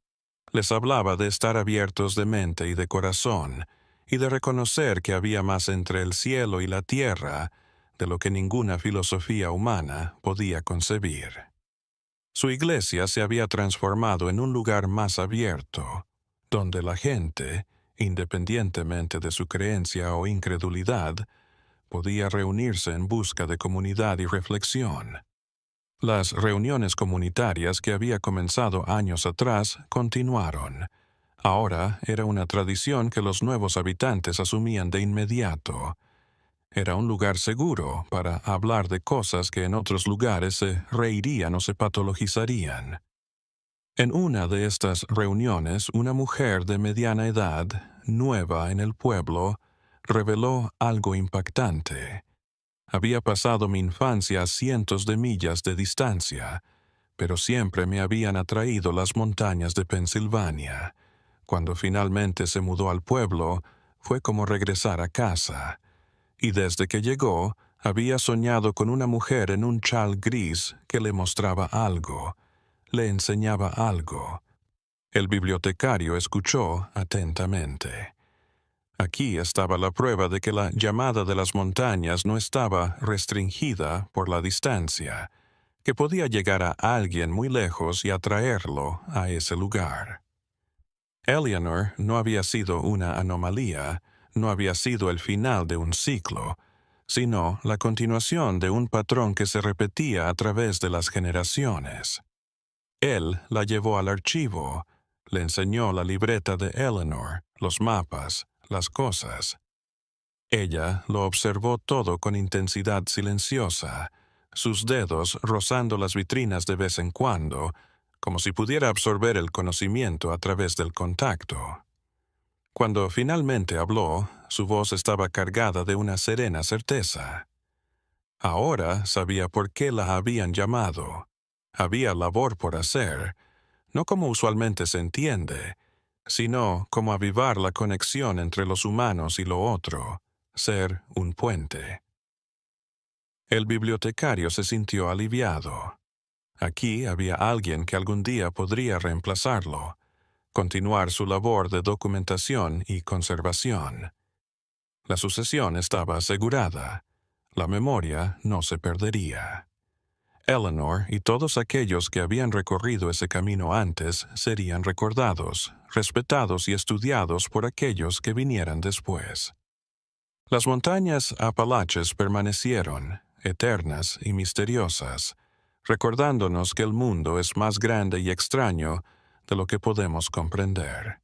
Les hablaba de estar abiertos de mente y de corazón, y de reconocer que había más entre el cielo y la tierra de lo que ninguna filosofía humana podía concebir. Su iglesia se había transformado en un lugar más abierto, donde la gente, independientemente de su creencia o incredulidad, podía reunirse en busca de comunidad y reflexión. Las reuniones comunitarias que había comenzado años atrás continuaron. Ahora era una tradición que los nuevos habitantes asumían de inmediato. Era un lugar seguro para hablar de cosas que en otros lugares se reirían o se patologizarían. En una de estas reuniones, una mujer de mediana edad, nueva en el pueblo, reveló algo impactante. Había pasado mi infancia a cientos de millas de distancia, pero siempre me habían atraído las montañas de Pensilvania. Cuando finalmente se mudó al pueblo, fue como regresar a casa. Y desde que llegó, había soñado con una mujer en un chal gris que le mostraba algo, le enseñaba algo. El bibliotecario escuchó atentamente. Aquí estaba la prueba de que la llamada de las montañas no estaba restringida por la distancia, que podía llegar a alguien muy lejos y atraerlo a ese lugar. Eleanor no había sido una anomalía, no había sido el final de un ciclo, sino la continuación de un patrón que se repetía a través de las generaciones. Él la llevó al archivo, le enseñó la libreta de Eleanor, los mapas, las cosas. Ella lo observó todo con intensidad silenciosa, sus dedos rozando las vitrinas de vez en cuando, como si pudiera absorber el conocimiento a través del contacto. Cuando finalmente habló, su voz estaba cargada de una serena certeza. Ahora sabía por qué la habían llamado. Había labor por hacer, no como usualmente se entiende, sino como avivar la conexión entre los humanos y lo otro, ser un puente. El bibliotecario se sintió aliviado. Aquí había alguien que algún día podría reemplazarlo, continuar su labor de documentación y conservación. La sucesión estaba asegurada. La memoria no se perdería. Eleanor y todos aquellos que habían recorrido ese camino antes serían recordados, respetados y estudiados por aquellos que vinieran después. Las montañas Apalaches permanecieron, eternas y misteriosas, recordándonos que el mundo es más grande y extraño de lo que podemos comprender.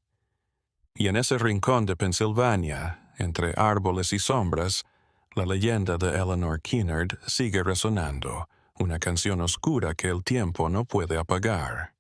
Y en ese rincón de Pensilvania, entre árboles y sombras, la leyenda de Eleanor Kennard sigue resonando, una canción oscura que el tiempo no puede apagar.